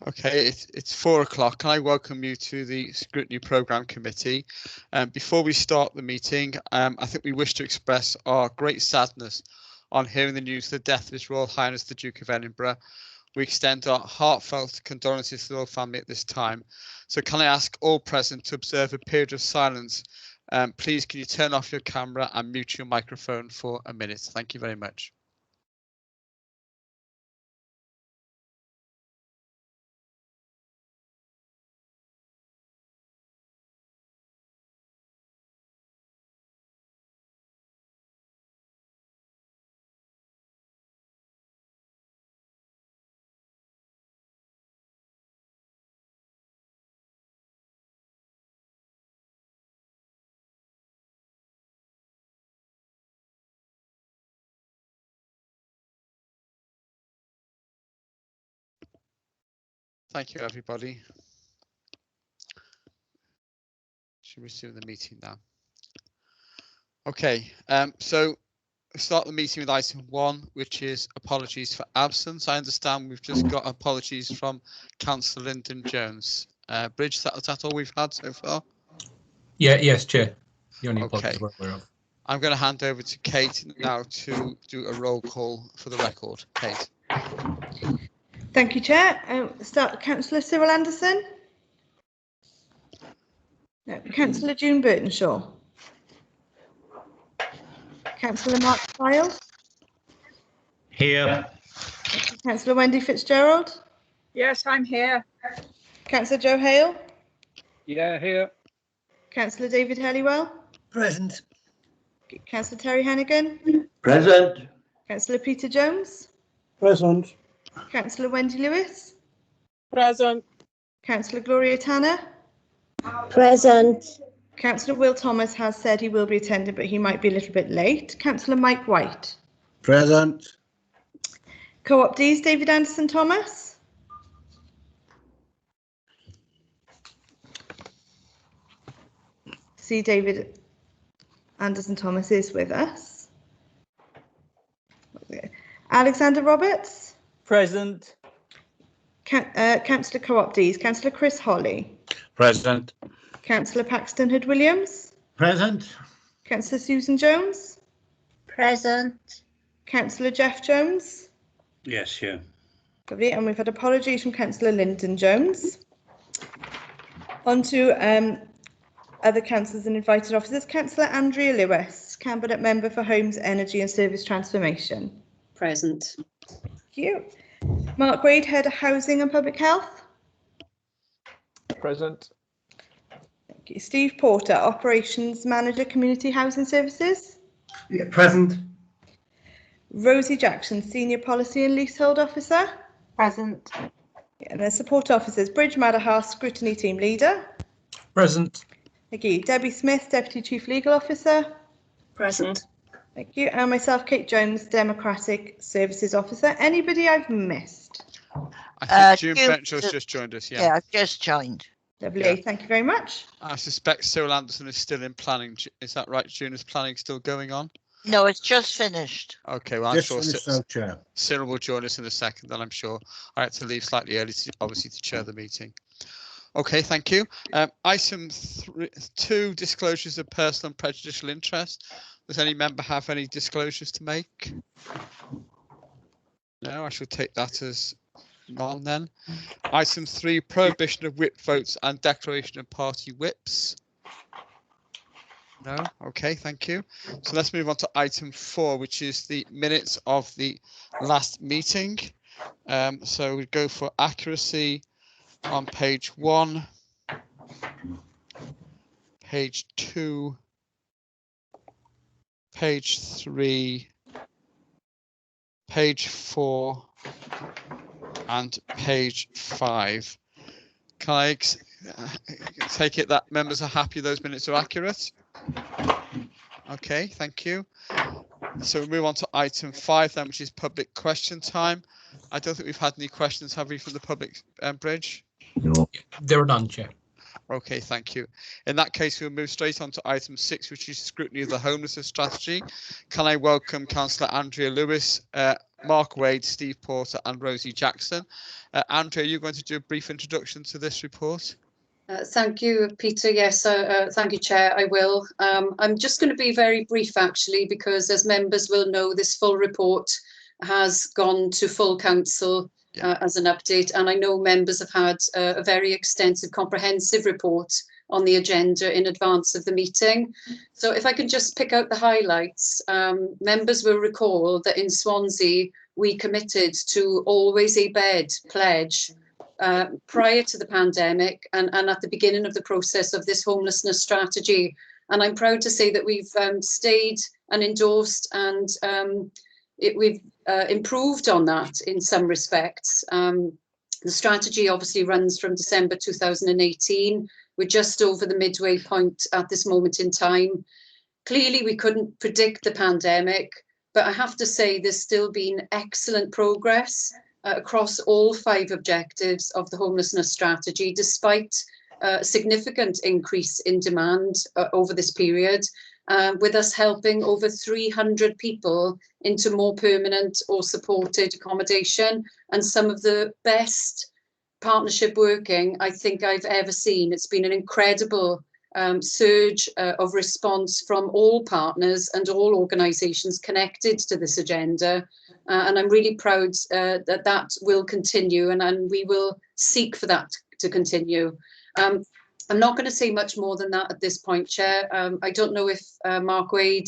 Okay, it's 4 o'clock. Can I welcome you to the Scrutiny Programme Committee? Before we start the meeting, I think we wish to express our great sadness on hearing the news of the death of His Royal Highness the Duke of Edinburgh. We extend our heartfelt condolences to the royal family at this time. So can I ask all present to observe a period of silence? Please, can you turn off your camera and mute your microphone for a minute? Thank you very much. Thank you, everybody. Should resume the meeting now. Okay, so start the meeting with item 1, which is apologies for absence. I understand we've just got apologies from Councillor Lyndon Jones. Bridge, is that all we've had so far? Yes, Chair. The only Okay. apologies we're aware of. I'm going to hand over to Kate now to do a roll call for the record. Kate. Thank you, Chair. Start with Councillor Cyril Anderson. No, Councillor June Burtonshaw. Councillor Mark Stiles. Here. Councillor Wendy Fitzgerald. Yes, I'm here. Councillor Joe Hale. Yeah, here. Councillor David Helliwell. Present. Councillor Terry Hennigan. Present. Councillor Peter Jones. Present. Councillor Wendy Lewis. Present. Councillor Gloria Tanner. Present. Councillor Will Thomas has said he will be attending, but he might be a little bit late. Councillor Mike White. Present. Co-optees David Anderson Thomas. See, David Anderson Thomas is with us. Alexander Roberts. Present. Councillor Co-optees Councillor Chris Holly. Present. Councillor Paxton Hood Williams. Present. Councillor Susan Jones. Present. Councillor Jeff Jones. Yes, yeah. Lovely. And we've had apologies from Councillor Lyndon Jones. On to other councillors and invited officers. Councillor Andrea Lewis, Cabinet Member for Homes, Energy and Service Transformation. Present. Thank you. Mark Wade, Head of Housing and Public Health. Present. Thank you. Steve Porter, Operations Manager, Community Housing Services. Yeah, present. Rosie Jackson, Senior Policy and Leasehold Officer. Present. And the support officers, Bridge Madahar, Scrutiny Team Leader. Present. Thank you. Debbie Smith, Deputy Chief Legal Officer. Present. Thank you. And myself, Kate Jones, Democratic Services Officer. Anybody I've missed? I think June Brenshaw's just joined us. Yeah, I've just joined. Lovely. Yeah. Thank you very much. I suspect Cyril Anderson is still in planning. Is that right, June? Is planning still going on? No, it's just finished. Okay, well, I'm Just sure finished, Chair. Cyril will join us in a second, then I'm sure. I had to leave slightly early, obviously, to chair the meeting. Okay, thank you. Item 2, disclosures of personal and prejudicial interest. Does any member have any disclosures to make? No, I shall take that as none then. Item 3, prohibition of whip votes and declaration of party whips. No? Okay, thank you. So let's move on to item 4, which is the minutes of the last meeting. So we go for accuracy on page 1, page 2, page 3, page 4, and page 5. Can I take it that members are happy those minutes are accurate? Okay, thank you. So we move on to item 5 then, which is public question time. I don't think we've had any questions, have we, from the public, Bridge? No. There are none, Chair. Okay, thank you. In that case, we'll move straight on to item 6, which is scrutiny of the homelessness strategy. Can I welcome Councillor Andrea Lewis, Mark Wade, Steve Porter and Rosie Jackson. Andrea, you're going to do a brief introduction to this report. Thank you, Peter. Yes, thank you, Chair. I will. I'm just going to be very brief, actually, because as members will know, this full report has gone to full council as an update. And I know members have had a very extensive, comprehensive report on the agenda in advance of the meeting. So if I can just pick out the highlights, members will recall that in Swansea, we committed to always a bed pledge prior to the pandemic and at the beginning of the process of this homelessness strategy. And I'm proud to say that we've stayed and endorsed and we've improved on that in some respects. The strategy obviously runs from December 2018. We're just over the midway point at this moment in time. Clearly, we couldn't predict the pandemic, but I have to say there's still been excellent progress across all 5 objectives of the homelessness strategy, despite a significant increase in demand over this period, with us helping over 300 people into more permanent or supported accommodation, and some of the best partnership working I think I've ever seen. It's been an incredible surge of response from all partners and all organisations connected to this agenda. And I'm really proud that that will continue and we will seek for that to continue. I'm not going to say much more than that at this point, Chair. I don't know if Mark Wade,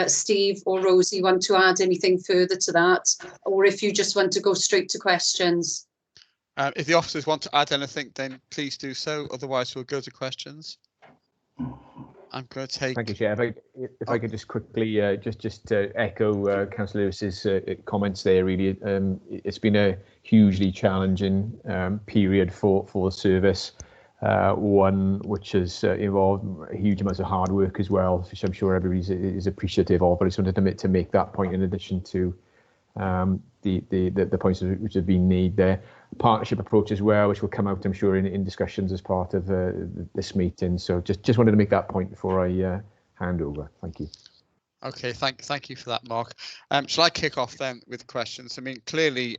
Steve or Rosie want to add anything further to that, or if you just want to go straight to questions. If the officers want to add anything, then please do so. Otherwise, we'll go to questions. I'm going to take. Thank you, Chair. If I could just quickly just echo Councillor Lewis's comments there. Really, it's been a hugely challenging period for the service. One which has involved a huge amount of hard work as well, which I'm sure everybody is appreciative of. But I just wanted to make that point in addition to the points which have been made there. Partnership approach as well, which will come out, I'm sure, in discussions as part of this meeting. So just wanted to make that point before I hand over. Thank you. Okay, thank you for that, Mark. Shall I kick off then with questions? I mean, clearly,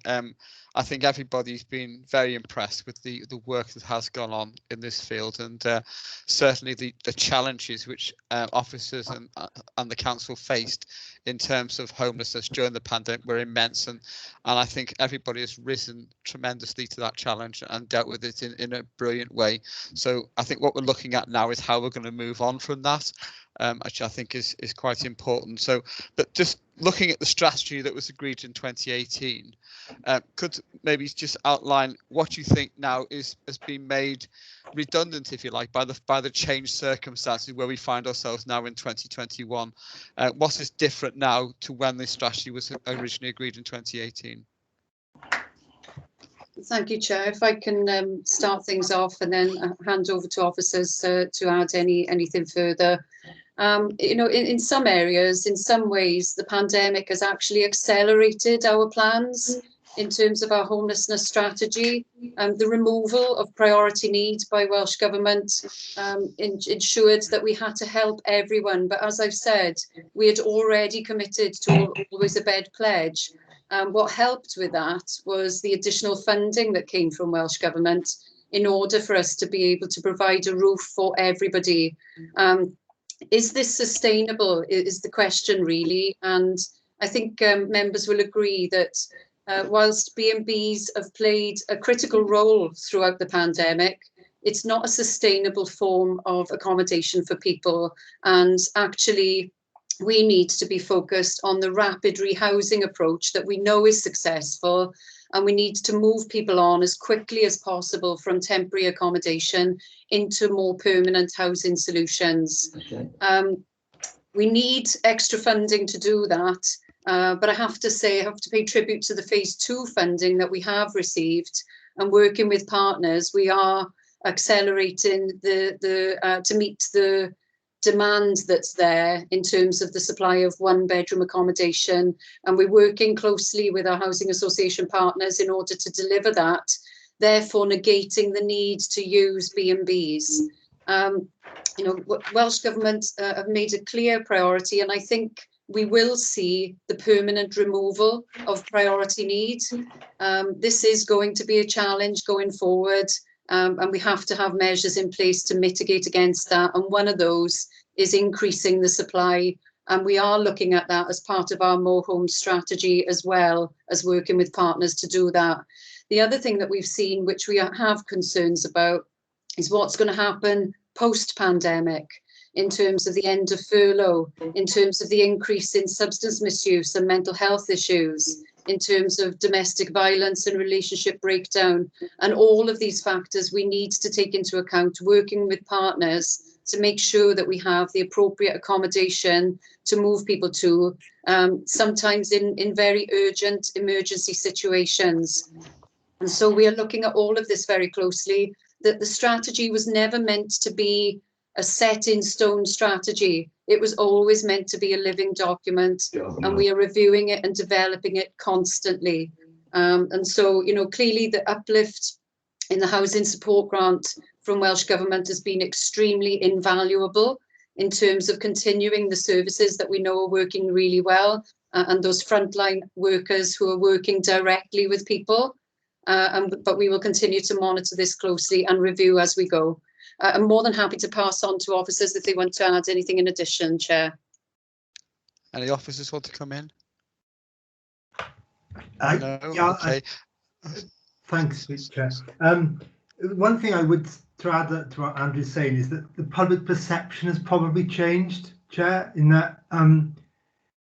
I think everybody's been very impressed with the work that has gone on in this field, and certainly the challenges which officers and the council faced in terms of homelessness during the pandemic were immense, and I think everybody has risen tremendously to that challenge and dealt with it in a brilliant way. So I think what we're looking at now is how we're going to move on from that. Which I think is quite important. So, but just looking at the strategy that was agreed in 2018, could maybe just outline what you think now has been made redundant, if you like, by the changed circumstances where we find ourselves now in 2021. What is different now to when this strategy was originally agreed in 2018? Thank you, Chair. If I can start things off and then hand over to officers to add anything further. You know, in some areas, in some ways, the pandemic has actually accelerated our plans in terms of our homelessness strategy. The removal of priority needs by Welsh Government ensured that we had to help everyone. But as I've said, we had already committed to always a bed pledge. What helped with that was the additional funding that came from Welsh Government in order for us to be able to provide a roof for everybody. Is this sustainable is the question really, and I think members will agree that whilst B&Bs have played a critical role throughout the pandemic, it's not a sustainable form of accommodation for people, and actually we need to be focused on the rapid rehousing approach that we know is successful, and we need to move people on as quickly as possible from temporary accommodation into more permanent housing solutions. Okay. We need extra funding to do that, but I have to say, I have to pay tribute to the phase 2 funding that we have received, and working with partners, we are accelerating to meet the demand that's there in terms of the supply of 1-bedroom accommodation, and we're working closely with our housing association partners in order to deliver that, therefore negating the need to use B&Bs. You know, Welsh Government have made a clear priority, and I think we will see the permanent removal of priority need. This is going to be a challenge going forward, and we have to have measures in place to mitigate against that. And one of those is increasing the supply. And we are looking at that as part of our More Homes strategy, as well as working with partners to do that. The other thing that we've seen, which we have concerns about, is what's going to happen post-pandemic in terms of the end of furlough, in terms of the increase in substance misuse and mental health issues, in terms of domestic violence and relationship breakdown. And all of these factors we need to take into account, working with partners to make sure that we have the appropriate accommodation to move people to, sometimes in very urgent emergency situations. And so we are looking at all of this very closely. That the strategy was never meant to be a set in stone strategy. It was always meant to be a living document, and we are reviewing it and developing it constantly. And so, you know, clearly the uplift in the housing support grant from Welsh Government has been extremely invaluable in terms of continuing the services that we know are working really well, and those frontline workers who are working directly with people. But we will continue to monitor this closely and review as we go. I'm more than happy to pass on to officers if they want to add anything in addition, Chair. Any officers want to come in? No? Yeah, Okay. Thanks, Chair. One thing I would to add to what Andrew's saying is that the public perception has probably changed, Chair, in that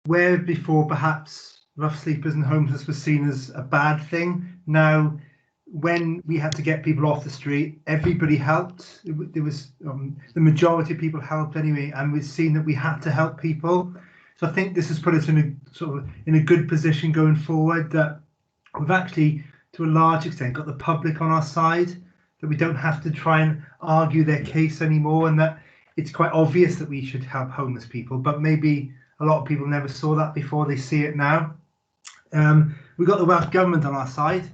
where before perhaps rough sleepers and homelessness was seen as a bad thing, now when we had to get people off the street, everybody helped. There was the majority of people helped anyway, and we've seen that we had to help people. So I think this has put us in a sort of in a good position going forward, that we've actually, to a large extent, got the public on our side, that we don't have to try and argue their case anymore, and that it's quite obvious that we should help homeless people, but maybe a lot of people never saw that before. They see it now. We've got the Welsh Government on our side.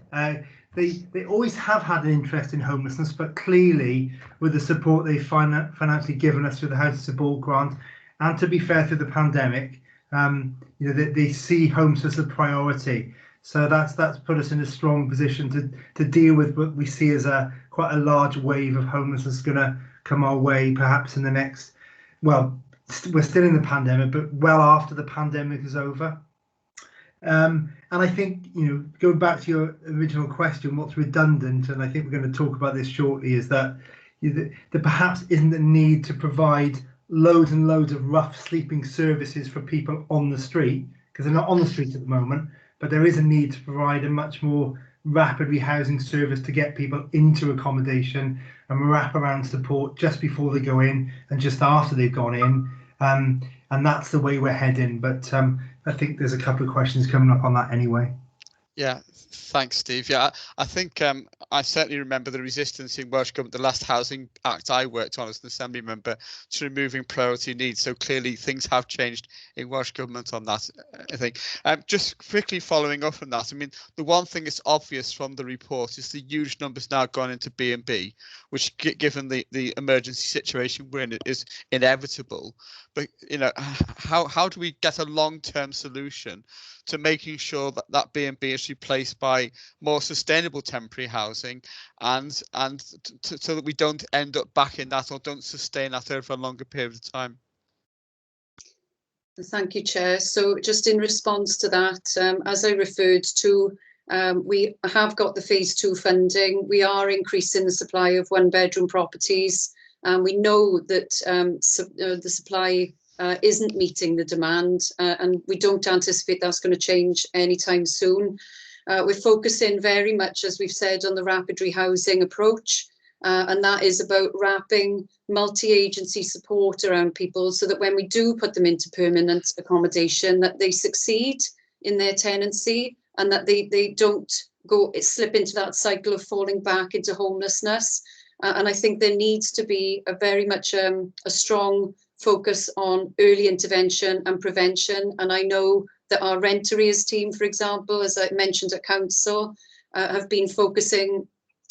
They always have had an interest in homelessness, but clearly with the support they've financially given us through the Housing Support Grant, and to be fair, through the pandemic, you know, they see homelessness as a priority. So that's put us in a strong position to deal with what we see as quite a large wave of homelessness going to come our way, perhaps in the next, well, we're still in the pandemic, but well after the pandemic is over. And I think, you know, going back to your original question, what's redundant, and I think we're going to talk about this shortly, is that there perhaps isn't a need to provide loads and loads of rough sleeping services for people on the street, because they're not on the street at the moment, but there is a need to provide a much more rapid rehousing service to get people into accommodation and wraparound support just before they go in and just after they've gone in. And that's the way we're heading. But I think there's a couple of questions coming up on that anyway. Yeah, thanks, Steve. Yeah, I think I certainly remember the resistance in Welsh Government, the last Housing Act I worked on as an Assembly member, to removing priority needs. So clearly things have changed in Welsh Government on that, I think. Just quickly following up on that, I mean, the one thing that's obvious from the report is the huge numbers now gone into B&B, which, given the emergency situation we're in, it is inevitable. But, you know, how do we get a long-term solution to making sure that that B&B is replaced by more sustainable temporary housing, and so that we don't end up back in that, or don't sustain that over a longer period of time? Thank you, Chair. So just in response to that, as I referred to, we have got the phase 2 funding. We are increasing the supply of one-bedroom properties, and we know that the supply isn't meeting the demand, and we don't anticipate that's going to change anytime soon. We're focusing very much, as we've said, on the rapid rehousing approach, and that is about wrapping multi-agency support around people so that when we do put them into permanent accommodation, that they succeed in their tenancy, and that they don't slip into that cycle of falling back into homelessness. And I think there needs to be a very much a strong focus on early intervention and prevention. And I know that our rent arrears team, for example, as I mentioned at Council, have been focusing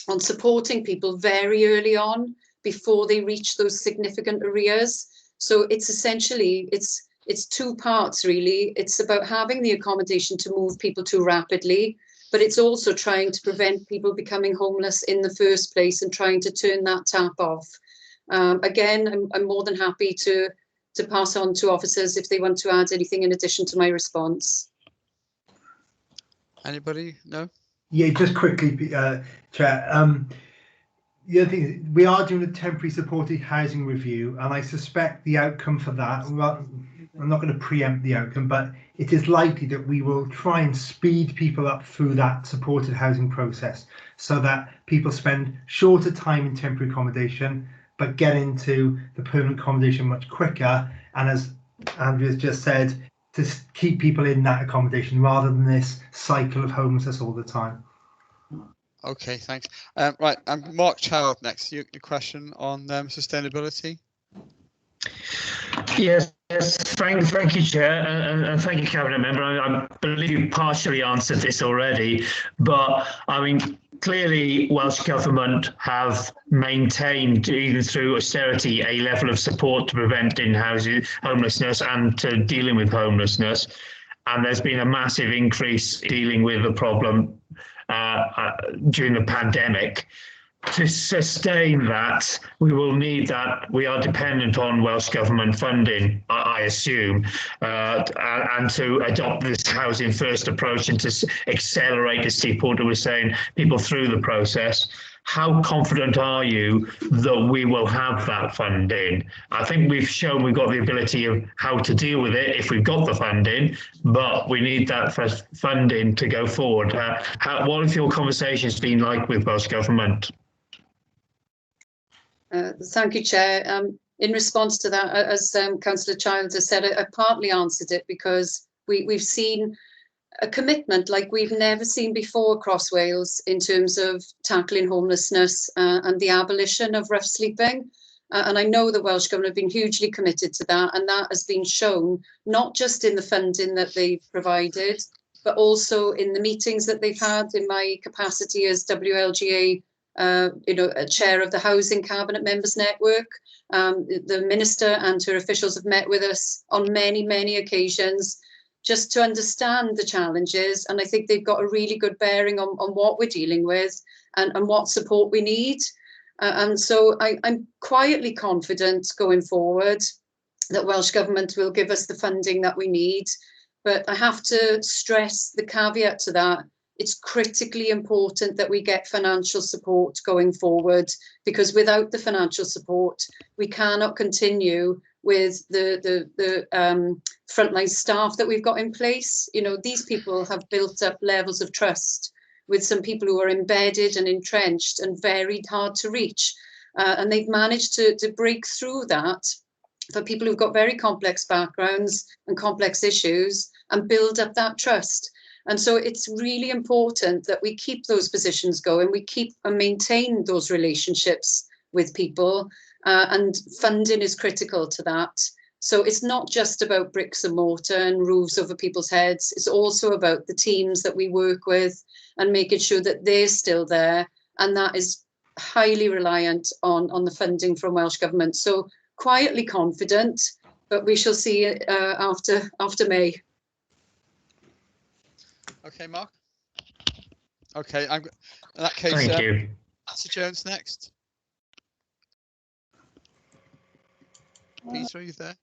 on supporting people very early on before they reach those significant arrears. So it's essentially, it's it's two parts really. It's about having the accommodation to move people too rapidly, but it's also trying to prevent people becoming homeless in the first place and trying to turn that tap off. Again, I'm more than happy to pass on to officers if they want to add anything in addition to my response. Anybody? No? Yeah, just quickly, Chair. The other thing is we are doing a temporary supported housing review, and I suspect the outcome for that, well, I'm not going to preempt the outcome, but it is likely that we will try and speed people up through that supported housing process so that people spend shorter time in temporary accommodation, but get into the permanent accommodation much quicker. And as Andrea's just said, to keep people in that accommodation rather than this cycle of homelessness all the time. Okay, thanks. Right, Mark Child next. Your question on sustainability. Yes, thank you, Chair, and thank you, Cabinet Member. I believe you partially answered this already, but I mean, clearly Welsh Government have maintained, even through austerity, a level of support to prevent in-housing homelessness and to dealing with homelessness. And there's been a massive increase dealing with the problem during the pandemic. To sustain that, we will need that. We are dependent on Welsh Government funding, I assume, and to adopt this housing first approach and to accelerate, as Steve Porter was saying, people through the process. How confident are you that we will have that funding? I think we've shown we've got the ability of how to deal with it if we've got the funding, but we need that funding to go forward. What have your conversations been like with Welsh Government? Thank you, Chair. In response to that, as Councillor Childs has said, I partly answered it because we've seen a commitment like we've never seen before across Wales in terms of tackling homelessness and the abolition of rough sleeping. And I know the Welsh Government have been hugely committed to that, and that has been shown not just in the funding that they've provided, but also in the meetings that they've had in my capacity as WLGA a chair of the Housing Cabinet Members Network. The Minister and her officials have met with us on many occasions just to understand the challenges, and I think they've got a really good bearing on what we're dealing with and what support we need. And so I'm quietly confident going forward that Welsh Government will give us the funding that we need, but I have to stress the caveat to that. It's critically important that we get financial support going forward, because without the financial support, we cannot continue with the frontline staff that we've got in place. You know, these people have built up levels of trust with some people who are embedded and entrenched and very hard to reach. And they've managed to break through that for people who've got very complex backgrounds and complex issues and build up that trust. And so it's really important that we keep those positions going, we keep and maintain those relationships with people, and funding is critical to that. So it's not just about bricks and mortar and roofs over people's heads, it's also about the teams that we work with and making sure that they're still there, and that is highly reliant on the funding from Welsh Government. So quietly confident, but we shall see after May. Okay, Mark. Okay, in that case, thank you. Councillor Jones next. Peter, are you there?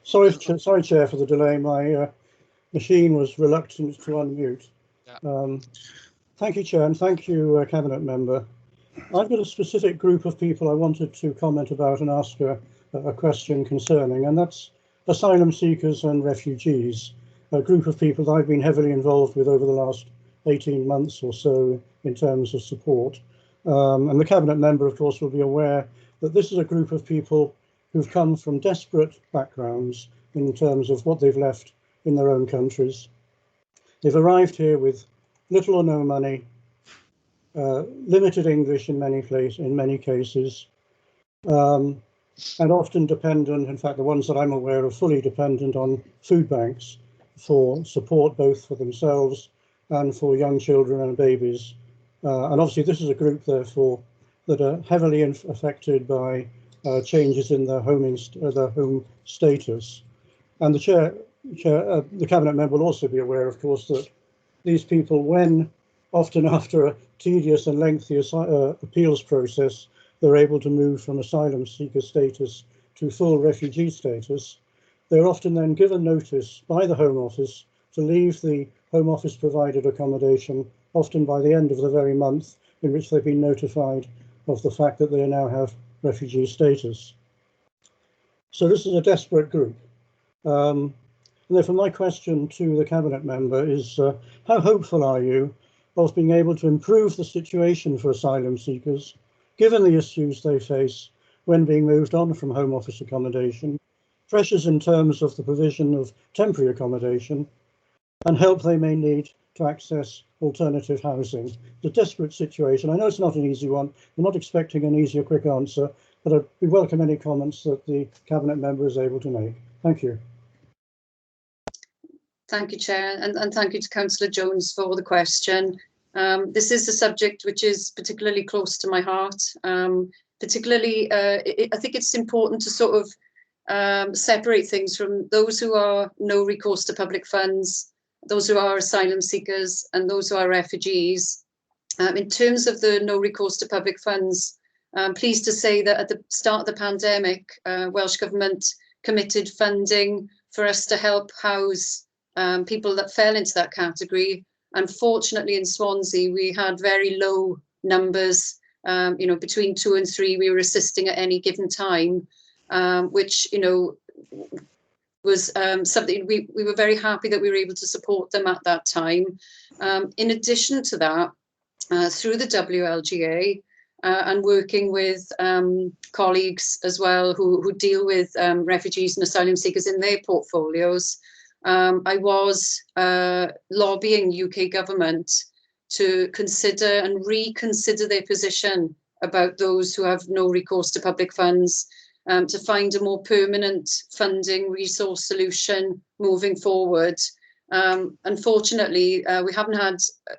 Sorry, Chair, for the delay. My machine was reluctant to unmute. Yeah. Thank you, Chair, and thank you, Cabinet Member. I've got a specific group of people I wanted to comment about and ask a question concerning, and that's asylum seekers and refugees, a group of people that I've been heavily involved with over the last 18 months or so in terms of support. And the Cabinet Member, of course, will be aware that this is a group of people who've come from desperate backgrounds in terms of what they've left in their own countries. They've arrived here with little or no money, limited English in many cases, and often dependent, in fact the ones that I'm aware of, fully dependent on food banks for support both for themselves and for young children and babies And obviously this is a group, therefore, that are heavily affected by changes in their home status. And the Cabinet member will also be aware, of course, that these people, when often after a tedious and lengthy appeals process, they're able to move from asylum seeker status to full refugee status, they're often then given notice by the Home Office to leave the Home Office provided accommodation, often by the end of the very month in which they've been notified of the fact that they now have refugee status. So this is a desperate group. And therefore my question to the Cabinet member is, how hopeful are you of being able to improve the situation for asylum seekers, given the issues they face when being moved on from Home Office accommodation, pressures in terms of the provision of temporary accommodation, and help they may need to access alternative housing? It's a desperate situation. I know it's not an easy one. I'm not expecting an easy or quick answer, but I'd welcome any comments that the Cabinet member is able to make. Thank you. Thank you, Chair, and thank you to Councillor Jones for the question. This is a subject which is particularly close to my heart. Particularly, I think it's important to sort of separate things from those who are no recourse to public funds, those who are asylum seekers, and those who are refugees. In terms of the no recourse to public funds, I'm pleased to say that at the start of the pandemic, Welsh Government committed funding for us to help house people that fell into that category. Unfortunately, in Swansea, we had very low numbers. Between 2 and 3 we were assisting at any given time, which was something we were very happy that we were able to support them at that time. In addition to that, through the WLGA and working with colleagues as well who deal with refugees and asylum seekers in their portfolios, I was lobbying UK government to consider and reconsider their position about those who have no recourse to public funds, to find a more permanent funding resource solution moving forward. Unfortunately, we haven't had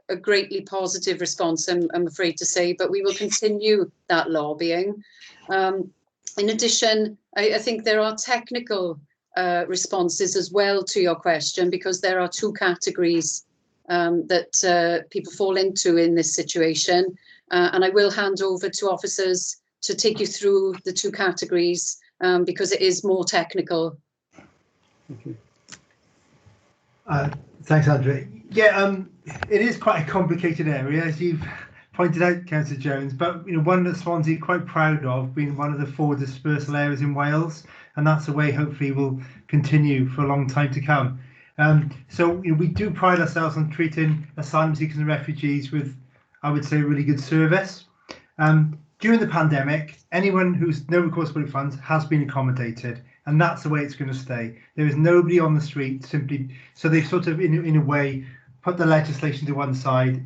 a greatly positive response, I'm afraid to say, but we will continue that lobbying. In addition, I think there are technical responses as well to your question, because there are 2 categories that people fall into in this situation, and I will hand over to officers to take you through the 2 categories because it is more technical. Thank you. Thanks, Andrew. Yeah, it is quite a complicated area, as you've pointed out, Councillor Jones, but one that Swansea are quite proud of, being one of the 4 dispersal areas in Wales, and that's a way hopefully will continue for a long time to come. So we do pride ourselves on treating asylum seekers and refugees with, I would say, really good service. During the pandemic, anyone who's no recourse to public funds has been accommodated, and that's the way it's going to stay. There is nobody on the street simply, so they've sort of in a way put the legislation to one side,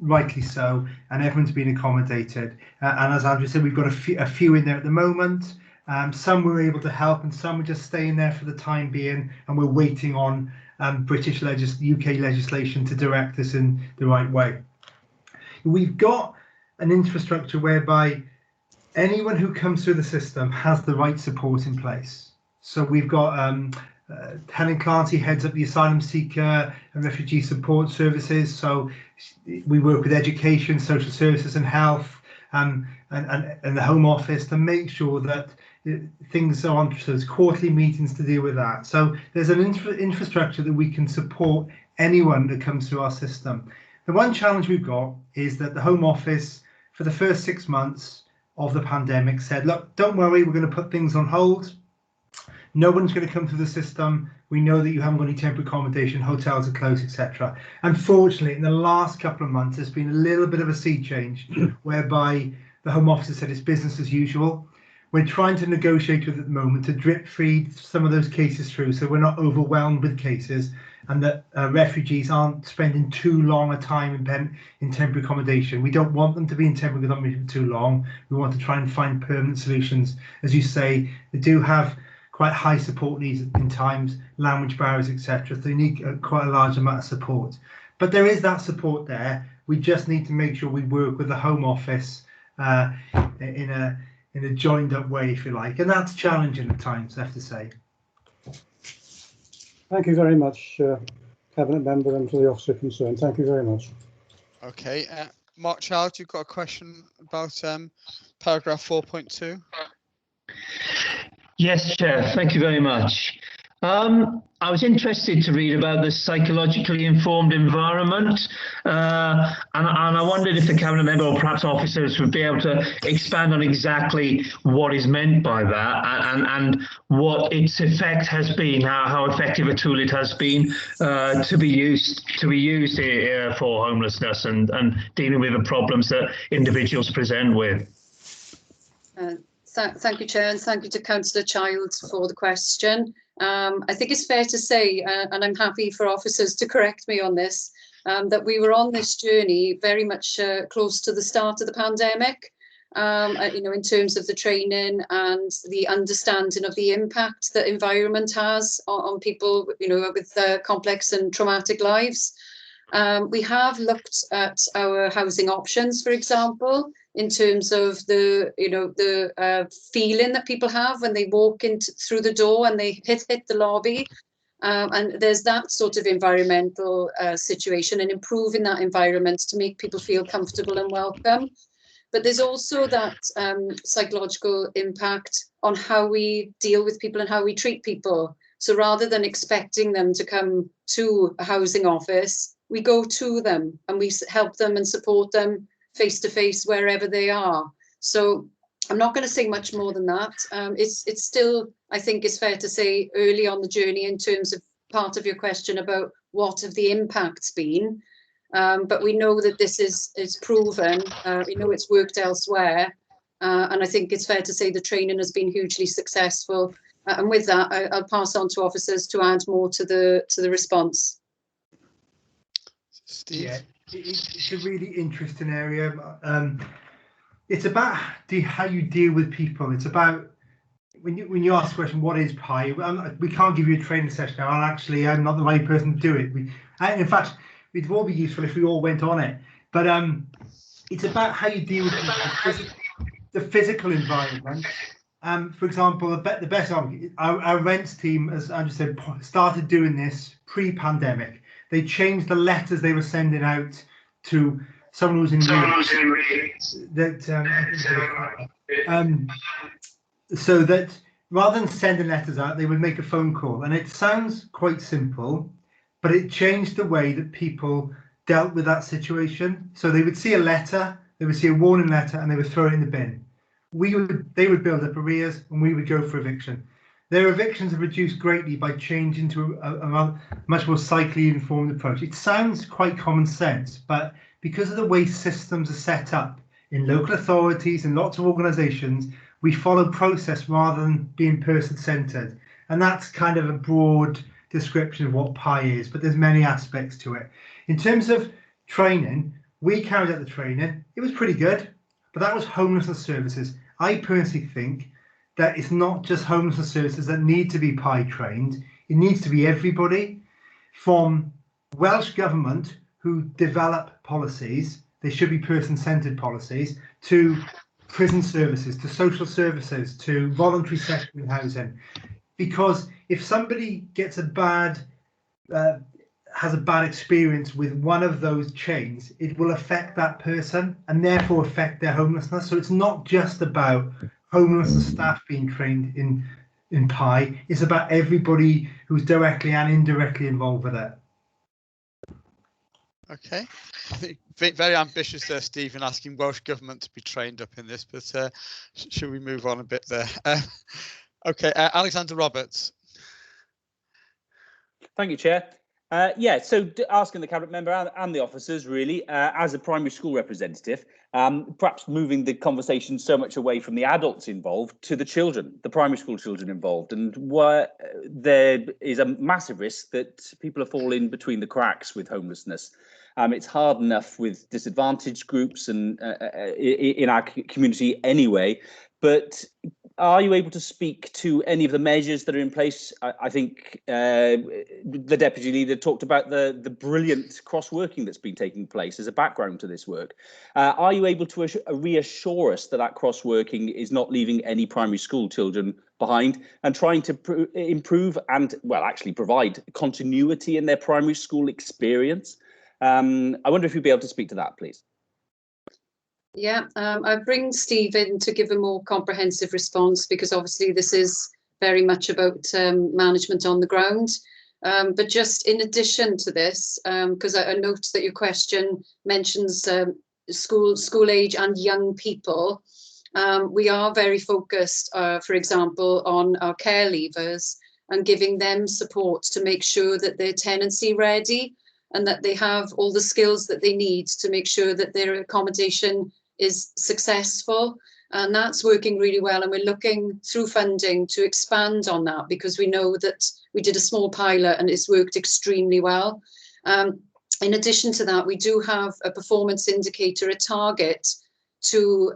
rightly so, and everyone's been accommodated. And as Andrew said, we've got a few in there at the moment. Some we're able to help, and some are just staying there for the time being, and we're waiting on UK legislation to direct us in the right way. We've got an infrastructure whereby anyone who comes through the system has the right support in place. So we've got Helen Clancy heads up the asylum seeker and refugee support services. So we work with education, social services and health and the Home Office to make sure that things are on. So there's quarterly meetings to deal with that. So there's an infrastructure that we can support anyone that comes through our system. The one challenge we've got is that the Home Office, for the first 6 months of the pandemic, said, look, don't worry, we're going to put things on hold. No one's going to come through the system. We know that you haven't got any temporary accommodation, hotels are closed, etc. Unfortunately, in the last couple of months, there's been a little bit of a sea change whereby the Home Office has said it's business as usual. We're trying to negotiate with at the moment to drip feed some of those cases through, so we're not overwhelmed with cases, and that refugees aren't spending too long a time in temporary accommodation. We don't want them to be in temporary accommodation for too long. We want to try and find permanent solutions. As you say, they do have quite high support needs in times, language barriers, etc. So they need quite a large amount of support. But there is that support there. We just need to make sure we work with the Home Office in a joined up way, if you like, and that's challenging at times, I have to say. Thank you very much, Cabinet Member, and to the officer concerned. Thank you very much. Okay, Mark Child, you've got a question about paragraph 4.2? Yes, Chair. Thank you very much. I was interested to read about the psychologically informed environment, and I wondered if the Cabinet Member or perhaps officers would be able to expand on exactly what is meant by that and what its effect has been, how effective a tool it has been to be used for homelessness and dealing with the problems that individuals present with. Thank you, Chair, and thank you to Councillor Childs for the question. I think it's fair to say, and I'm happy for officers to correct me on this, that we were on this journey very much close to the start of the pandemic, in terms of the training and the understanding of the impact that environment has on people, with complex and traumatic lives. We have looked at our housing options, for example, in terms of the feeling that people have when they walk through the door and they hit the lobby. And there's that sort of environmental situation and improving that environment to make people feel comfortable and welcome. But there's also that psychological impact on how we deal with people and how we treat people. So rather than expecting them to come to a housing office, we go to them and we help them and support them face to face wherever they are. So I'm not going to say much more than that. It's still, I think it's fair to say, early on the journey in terms of part of your question about what have the impacts been. But we know that this is proven. We know it's worked elsewhere. And I think it's fair to say the training has been hugely successful. And with that, I'll pass on to officers to add more to the response. Steve? Yeah, it's a really interesting area. It's about how you deal with people. It's about when you ask the question, what is PI? We can't give you a training session now. I'm not the right person to do it. In fact, it'd all be useful if we all went on it. But it's about how you deal with people, the physical environment. For example, the best argument, our rents team, as Andrew said, started doing this pre-pandemic. They changed the letters they were sending out to someone who's in so that rather than sending letters out, they would make a phone call. And it sounds quite simple, but it changed the way that people dealt with that situation. So they would see a letter, they would see a warning letter, and they would throw it in the bin. They would build up arrears, and we would go for eviction. Their evictions have reduced greatly by changing to a much more psychically informed approach. It sounds quite common sense, but because of the way systems are set up in local authorities and lots of organisations, we follow process rather than being person-centred. And that's kind of a broad description of what PI is, but there's many aspects to it. In terms of training, we carried out the training. It was pretty good, but that was homelessness services. I personally think that it's not just homelessness services that need to be PI trained. It needs to be everybody, from Welsh Government, who develop policies, they should be person-centred policies, to prison services, to social services, to voluntary secondary housing. Because if somebody gets has a bad experience with one of those chains, it will affect that person and therefore affect their homelessness. So it's not just about homelessness staff being trained in PI, it's about everybody who's directly and indirectly involved with it. Okay, I think very ambitious there, Stephen, asking Welsh Government to be trained up in this, but should we move on a bit there? Okay, Alexander Roberts. Thank you, Chair. Yeah, so asking the Cabinet Member and the officers, really, as a primary school representative, perhaps moving the conversation so much away from the adults involved to the children, the primary school children involved, and where there is a massive risk that people are falling between the cracks with homelessness. It's hard enough with disadvantaged groups and in our community anyway, but are you able to speak to any of the measures that are in place? I think the Deputy Leader talked about the brilliant cross-working that's been taking place as a background to this work. Are you able to reassure us that that cross-working is not leaving any primary school children behind and trying to improve and, well, actually provide continuity in their primary school experience? I wonder if you'd be able to speak to that, please. Yeah, I bring Steve in to give a more comprehensive response because obviously this is very much about management on the ground. But just in addition to this, because I note that your question mentions school age and young people, we are very focused, for example, on our care leavers and giving them support to make sure that they're tenancy ready and that they have all the skills that they need to make sure that their accommodation is successful, and that's working really well, and we're looking through funding to expand on that because we know that we did a small pilot and it's worked extremely well. In addition to that, we do have a performance indicator, a target to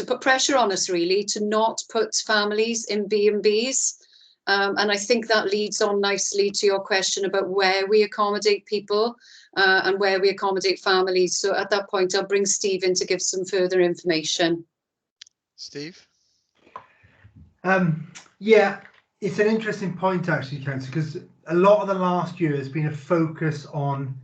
put pressure on us really to not put families in B&Bs. And I think that leads on nicely to your question about where we accommodate people and where we accommodate families. So at that point, I'll bring Steve in to give some further information. Steve? Yeah, it's an interesting point actually, Councillor, because a lot of the last year has been a focus on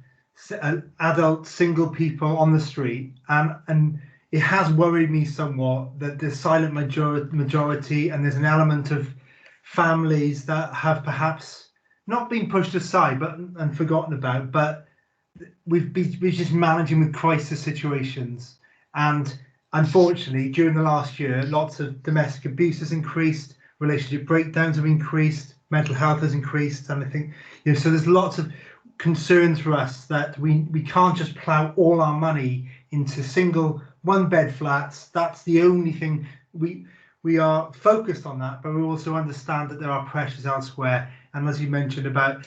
adult single people on the street, and it has worried me somewhat that the silent majority and there's an element of families that have perhaps not been pushed aside and forgotten about, but we're just managing with crisis situations. And unfortunately, during the last year, lots of domestic abuse has increased, relationship breakdowns have increased, mental health has increased, and I think, you know, so there's lots of concerns for us that we can't just plough all our money into single one-bed flats. That's the only thing we are focused on that, but we also understand that there are pressures elsewhere. And as you mentioned about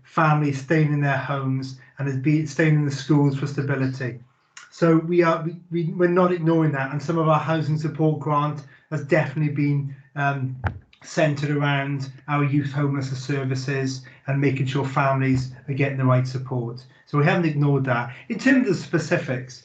families staying in their homes and staying in the schools for stability. So we're not ignoring that. And some of our housing support grant has definitely been centred around our youth homelessness services and making sure families are getting the right support. So we haven't ignored that. In terms of specifics,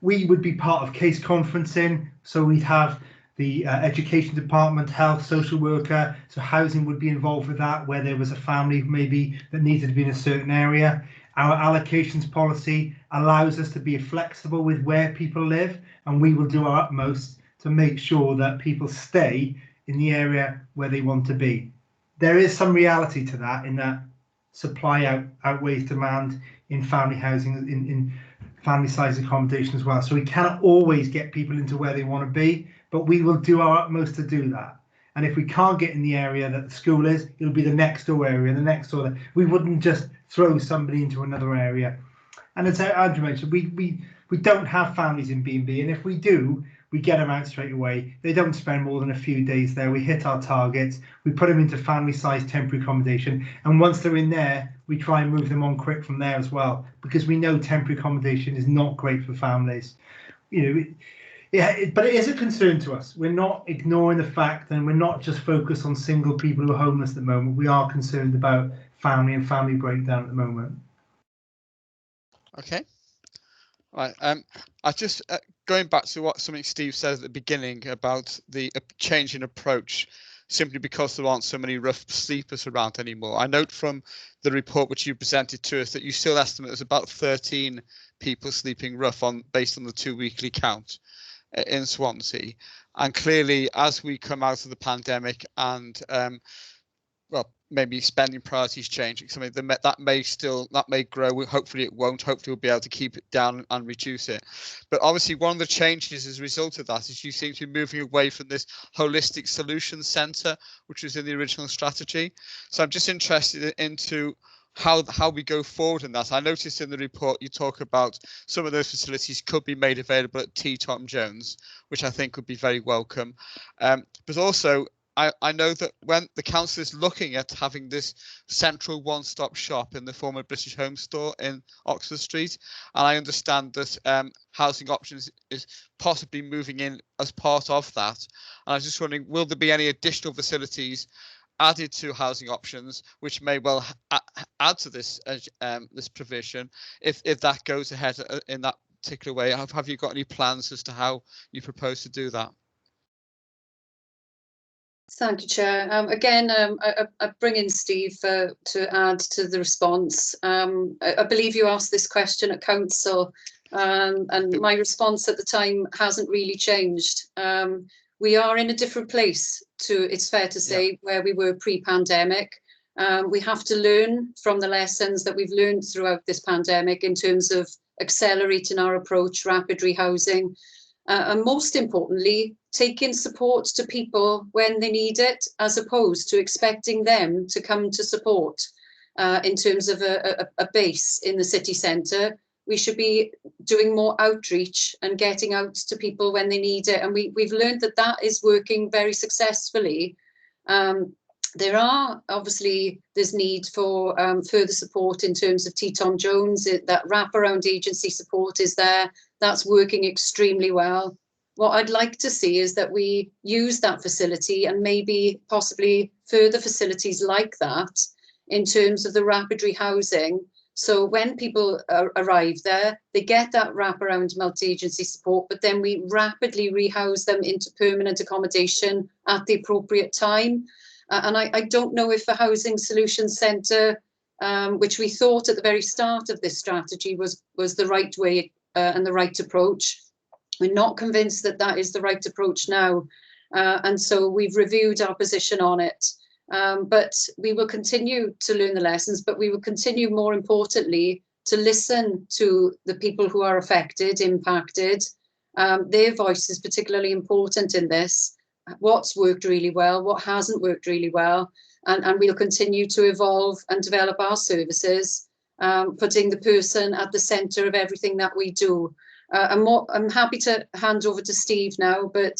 we would be part of case conferencing. So we'd have the education department, health, social worker, so housing would be involved with that, where there was a family maybe that needed to be in a certain area. Our allocations policy allows us to be flexible with where people live, and we will do our utmost to make sure that people stay in the area where they want to be. There is some reality to that, in that supply outweighs demand in family housing, in family size accommodation as well. So we cannot always get people into where they want to be, but we will do our utmost to do that. And if we can't get in the area that the school is, it'll be the next door area, the next door. We wouldn't just throw somebody into another area. And as Andrew mentioned, we don't have families in B&B, and if we do, we get them out straight away. They don't spend more than a few days there. We hit our targets. We put them into family-sized temporary accommodation, and once they're in there, we try and move them on quick from there as well, because we know temporary accommodation is not great for families. You know, but it is a concern to us. We're not ignoring the fact, and we're not just focused on single people who are homeless at the moment. We are concerned about family and family breakdown at the moment. Okay. Right. I just going back to something Steve said at the beginning about the change in approach, simply because there aren't so many rough sleepers around anymore. I note from the report which you presented to us that you still estimate there's about 13 people sleeping rough based on the 2 weekly count in Swansea. And clearly, as we come out of the pandemic and well, maybe spending priorities changing, something that may grow. Hopefully it won't. Hopefully we'll be able to keep it down and reduce it. But obviously one of the changes as a result of that is you seem to be moving away from this holistic solutions centre, which was in the original strategy. So I'm just interested into how we go forward in that. I noticed in the report you talk about some of those facilities could be made available at T. Tom Jones, which I think would be very welcome. But also, I know that when the council is looking at having this central one-stop shop in the former British Home Store in Oxford Street, and I understand that Housing Options is possibly moving in as part of that. And I was just wondering, will there be any additional facilities added to Housing Options, which may well add to this this provision, if that goes ahead in that particular way? Have you got any plans as to how you propose to do that? Thank you, Chair. Again, I bring in Steve to add to the response. I believe you asked this question at Council, and my response at the time hasn't really changed. We are in a different place, it's fair to say, where we were pre-pandemic. We have to learn from the lessons that we've learned throughout this pandemic in terms of accelerating our approach, rapid rehousing, and most importantly, taking support to people when they need it, as opposed to expecting them to come to support in terms of a base in the city centre. We should be doing more outreach and getting out to people when they need it. And we've learned that that is working very successfully. There are there's need for further support in terms of T-Tom Jones. That wraparound agency support is there. That's working extremely well. What I'd like to see is that we use that facility and maybe possibly further facilities like that in terms of the rapid rehousing. So when people arrive there, they get that wraparound multi-agency support, but then we rapidly rehouse them into permanent accommodation at the appropriate time. And I don't know if a housing solutions centre, which we thought at the very start of this strategy was the right way and the right approach. We're not convinced that that is the right approach now. And so we've reviewed our position on it. But we will continue to learn the lessons, but we will continue, more importantly, to listen to the people who are affected, impacted. Their voice is particularly important in this. What's worked really well, what hasn't worked really well, and we'll continue to evolve and develop our services, putting the person at the centre of everything that we do. I'm happy to hand over to Steve now, but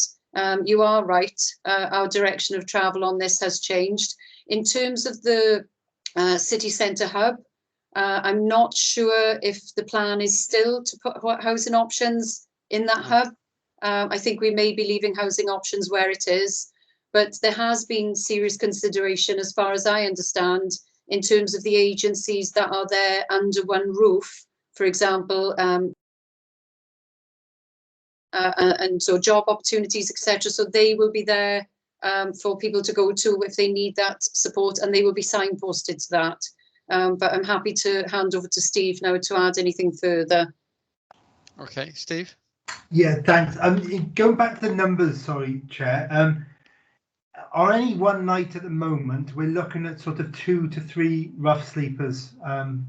you are right. Our direction of travel on this has changed. In terms of the city centre hub, I'm not sure if the plan is still to put housing options in that hub. I think we may be leaving housing options where it is, but there has been serious consideration, as far as I understand, in terms of the agencies that are there under one roof, for example, and so job opportunities, etc. So they will be there for people to go to if they need that support, and they will be signposted to that. But I'm happy to hand over to Steve now to add anything further. Okay, Steve. Yeah, thanks. Going back to the numbers, sorry, Chair. On any one night at the moment, we're looking at sort of 2 to 3 rough sleepers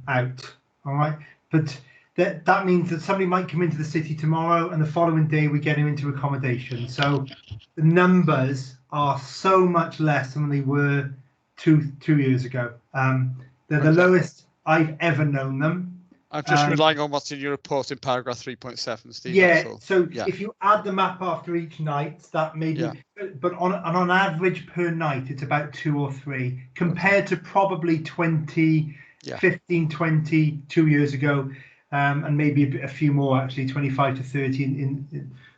out. All right, but that means that somebody might come into the city tomorrow, and the following day we get them into accommodation. So the numbers are so much less than they were two years ago. They're the lowest I've ever known them. I'm just relying on what's in your report in paragraph 3.7, Steve. Yeah, so if you add them up after each night, that may be, but on average per night, it's about 2 or 3, compared to probably 15, 20 2 years ago, and maybe a few more, actually, 25 to 30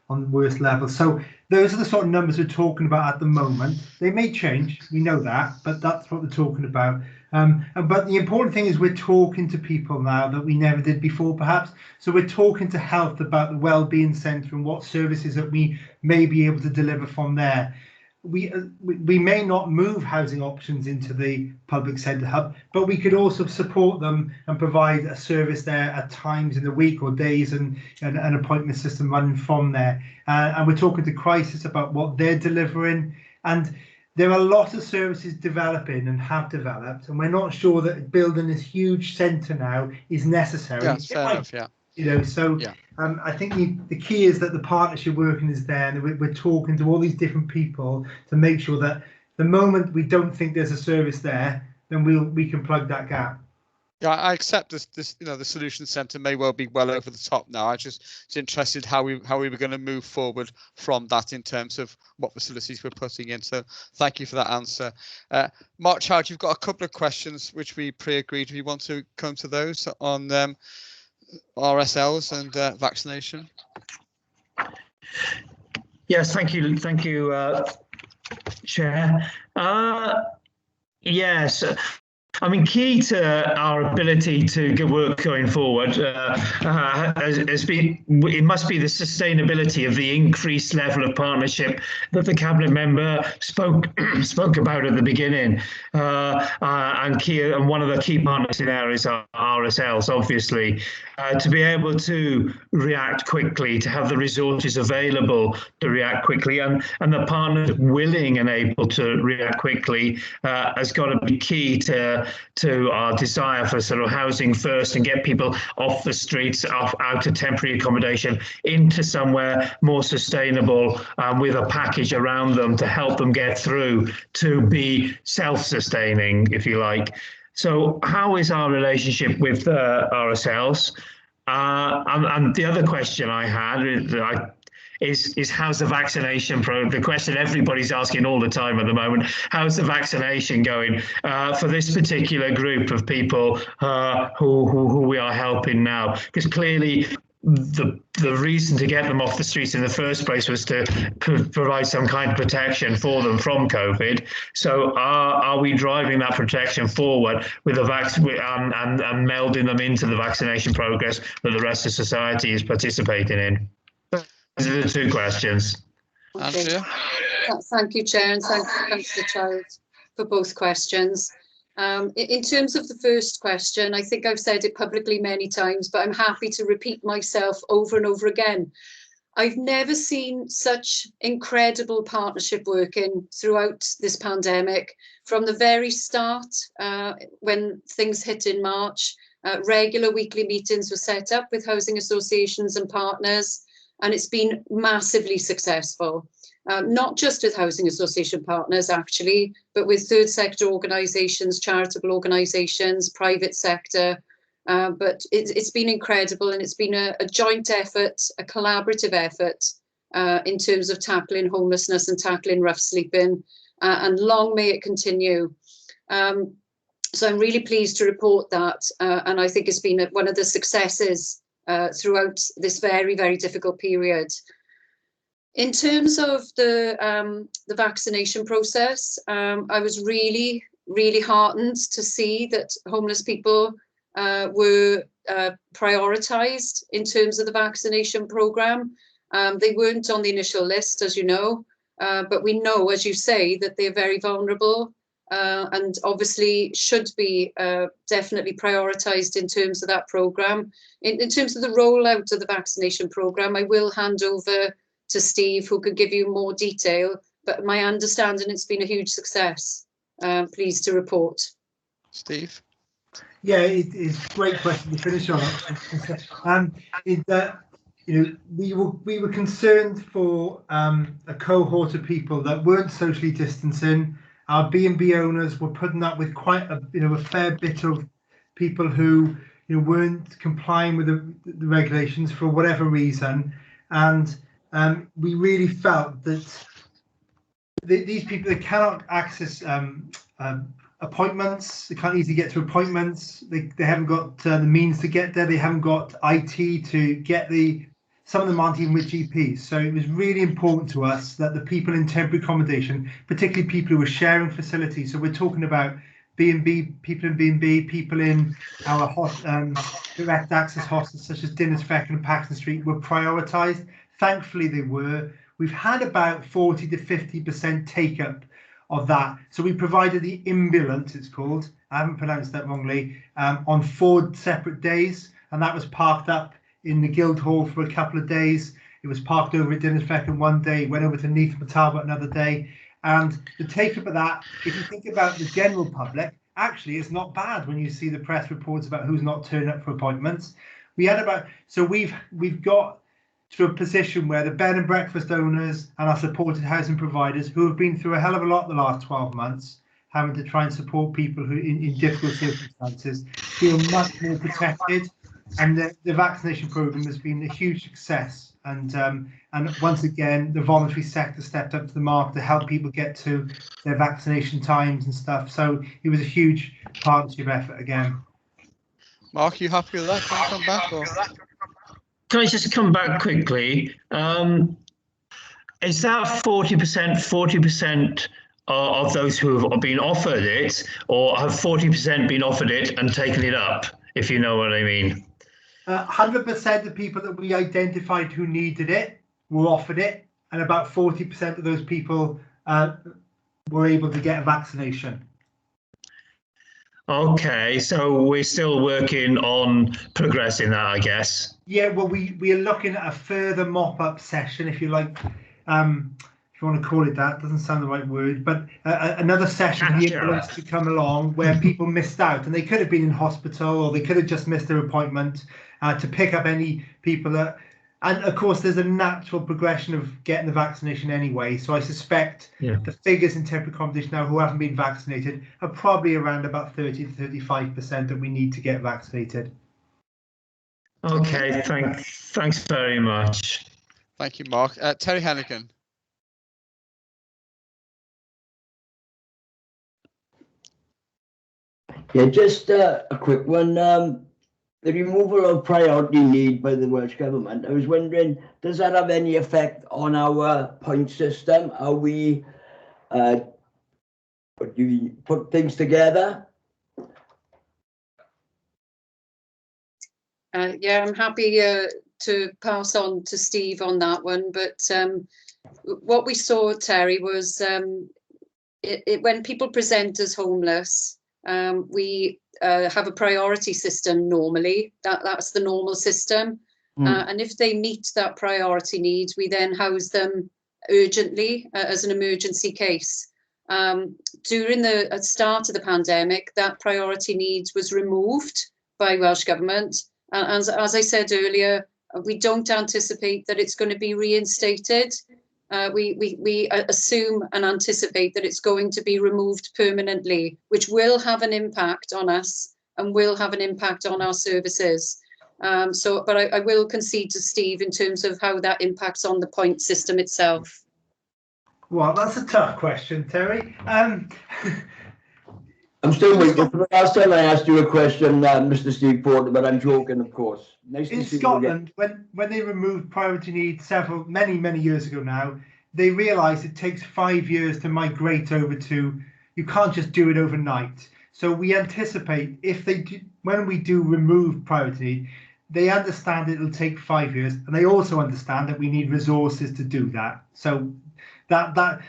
on the worst level. So those are the sort of numbers we're talking about at the moment. They may change, we know that, but that's what we're talking about. But the important thing is we're talking to people now that we never did before, perhaps. So we're talking to health about the wellbeing centre and what services that we may be able to deliver from there. We may not move housing options into the public centre hub, but we could also support them and provide a service there at times in the week or days, and an appointment system running from there. And we're talking to Crisis about what they're delivering. And there are a lot of services developing and have developed, and we're not sure that building this huge centre now is necessary. Yeah, fair enough, yeah. You know, so I think the key is that the partnership working is there, and we're talking to all these different people to make sure that the moment we don't think there's a service there, then we can plug that gap. Yeah, I accept this. You know, the solution centre may well be well over the top now. I just was interested how we were going to move forward from that in terms of what facilities we're putting in. So thank you for that answer. Mark Child, you've got a couple of questions which we pre-agreed. Do you want to come to those on RSLs and vaccination? Yes, thank you, Chair. Yes. I mean, key to our ability to get work going forward has been, it must be the sustainability of the increased level of partnership that the Cabinet member spoke about at the beginning. And one of the key partners in there is our RSLs, obviously, to be able to react quickly, to have the resources available to react quickly, and the partners willing and able to react quickly has got to be key to our desire for sort of housing first and get people off the streets, out of temporary accommodation into somewhere more sustainable with a package around them to help them get through to be self-sustaining, if you like. So how is our relationship with RSLs? And the other question I had is how's the vaccination the question everybody's asking all the time at the moment, how's the vaccination going for this particular group of people who we are helping now? Because clearly the reason to get them off the streets in the first place was to provide some kind of protection for them from COVID. So are we driving that protection forward with the vaccine and melding them into the vaccination progress that the rest of society is participating in? Those are the two questions. Okay. Thank you, Chair, and thank you, Councillor Child, for both questions. In terms of the first question, I think I've said it publicly many times, but I'm happy to repeat myself over and over again. I've never seen such incredible partnership working throughout this pandemic. From the very start, when things hit in March, regular weekly meetings were set up with housing associations and partners, and it's been massively successful. Not just with housing association partners, actually, but with third sector organisations, charitable organisations, private sector. But it's been incredible, and it's been a joint effort, a collaborative effort in terms of tackling homelessness and tackling rough sleeping, and long may it continue. So I'm really pleased to report that, and I think it's been one of the successes throughout this very, very difficult period. In terms of the vaccination process, I was really, really heartened to see that homeless people were prioritised in terms of the vaccination programme. They weren't on the initial list, as you know, but we know, as you say, that they're very vulnerable and obviously should be definitely prioritised in terms of that programme. In terms of the rollout of the vaccination programme, I will hand over to Steve, who could give you more detail, but my understanding, it's been a huge success. Pleased to report. Steve? Yeah, it's a great question to finish on. We were concerned for a cohort of people that weren't socially distancing. Our B&B owners were putting up with quite a fair bit of people who weren't complying with the regulations for whatever reason, and we really felt that these people, they cannot access appointments, they can't easily get to appointments, they haven't got the means to get there, they haven't got IT to get some of them aren't even with GPs. So it was really important to us that the people in temporary accommodation, particularly people who were sharing facilities, so we're talking about B&B, people in B&B, people in our direct access hostels such as Dinners Feck and Paxton Street, were prioritised. Thankfully they were. We've had about 40 to 50% take up of that. So we provided the ambulance, it's called, I haven't pronounced that wrongly, on 4 separate days, and that was parked up in the Guildhall for a couple of days. It was parked over at Dinners Feck one day, went over to Neath and Talbot another day. And the take up of that, if you think about the general public, actually it's not bad when you see the press reports about who's not turning up for appointments. We had so we've got to a position where the bed and breakfast owners and our supported housing providers, who have been through a hell of a lot the last 12 months, having to try and support people who in difficult circumstances feel much more protected. And the vaccination programme has been a huge success. And once again, the voluntary sector stepped up to the mark to help people get to their vaccination times and stuff. So it was a huge partnership effort again. Mark, are you happy with that? Can you come back? Or? Can I just come back quickly? Is that 40% of those who have been offered it, or have 40% been offered it and taken it up, if you know what I mean? 100% of people that we identified who needed it were offered it, and about 40% of those people were able to get a vaccination. Okay, so we're still working on progressing that, I guess. Yeah, well, we are looking at a further mop-up session, if you like, if you want to call it that. Doesn't sound the right word, but another session for the ambulance to come along where people missed out, and they could have been in hospital or they could have just missed their appointment, to pick up any people that. And of course, there's a natural progression of getting the vaccination anyway. So I suspect the figures in temporary accommodation now who haven't been vaccinated are probably around about 30 to 35% that we need to get vaccinated. Okay, thanks very much. Thank you, Mark. Terry Hennigan. Yeah, just a quick one. The removal of priority need by the Welsh Government, I was wondering, does that have any effect on our point system? Are we do we put things together? Yeah, I'm happy to pass on to Steve on that one. But what we saw, Terry, was when people present as homeless, we have a priority system normally. That's the normal system. And if they meet that priority need, we then house them urgently as an emergency case. During the start of the pandemic, that priority need was removed by Welsh Government. And as I said earlier, we don't anticipate that it's going to be reinstated. We assume and anticipate that it's going to be removed permanently, which will have an impact on us and will have an impact on our services. But I will concede to Steve in terms of how that impacts on the point system itself. Well, that's a tough question, Terry. I'm still waiting for the last time I asked you a question, Mr. Steve Porter, but I'm joking, of course. Nice in Scotland, when they removed priority need many years ago now, they realised it takes 5 years to migrate over to. You can't just do it overnight. So we anticipate when we do remove priority need, they understand it'll take 5 years, and they also understand that we need resources to do that. So that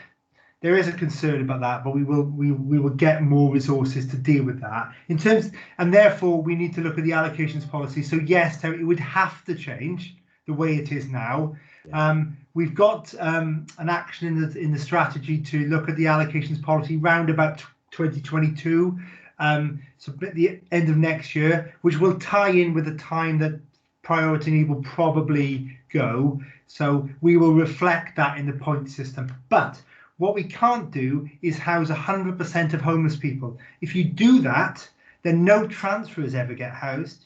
there is a concern about that, but we will get more resources to deal with that. And therefore we need to look at the allocations policy. So yes, Terry, it would have to change the way it is now. We've got an action in the strategy to look at the allocations policy round about 2022, so at the end of next year, which will tie in with the time that priority need will probably go. So we will reflect that in the point system. But what we can't do is house 100% of homeless people. If you do that, then no transfers ever get housed.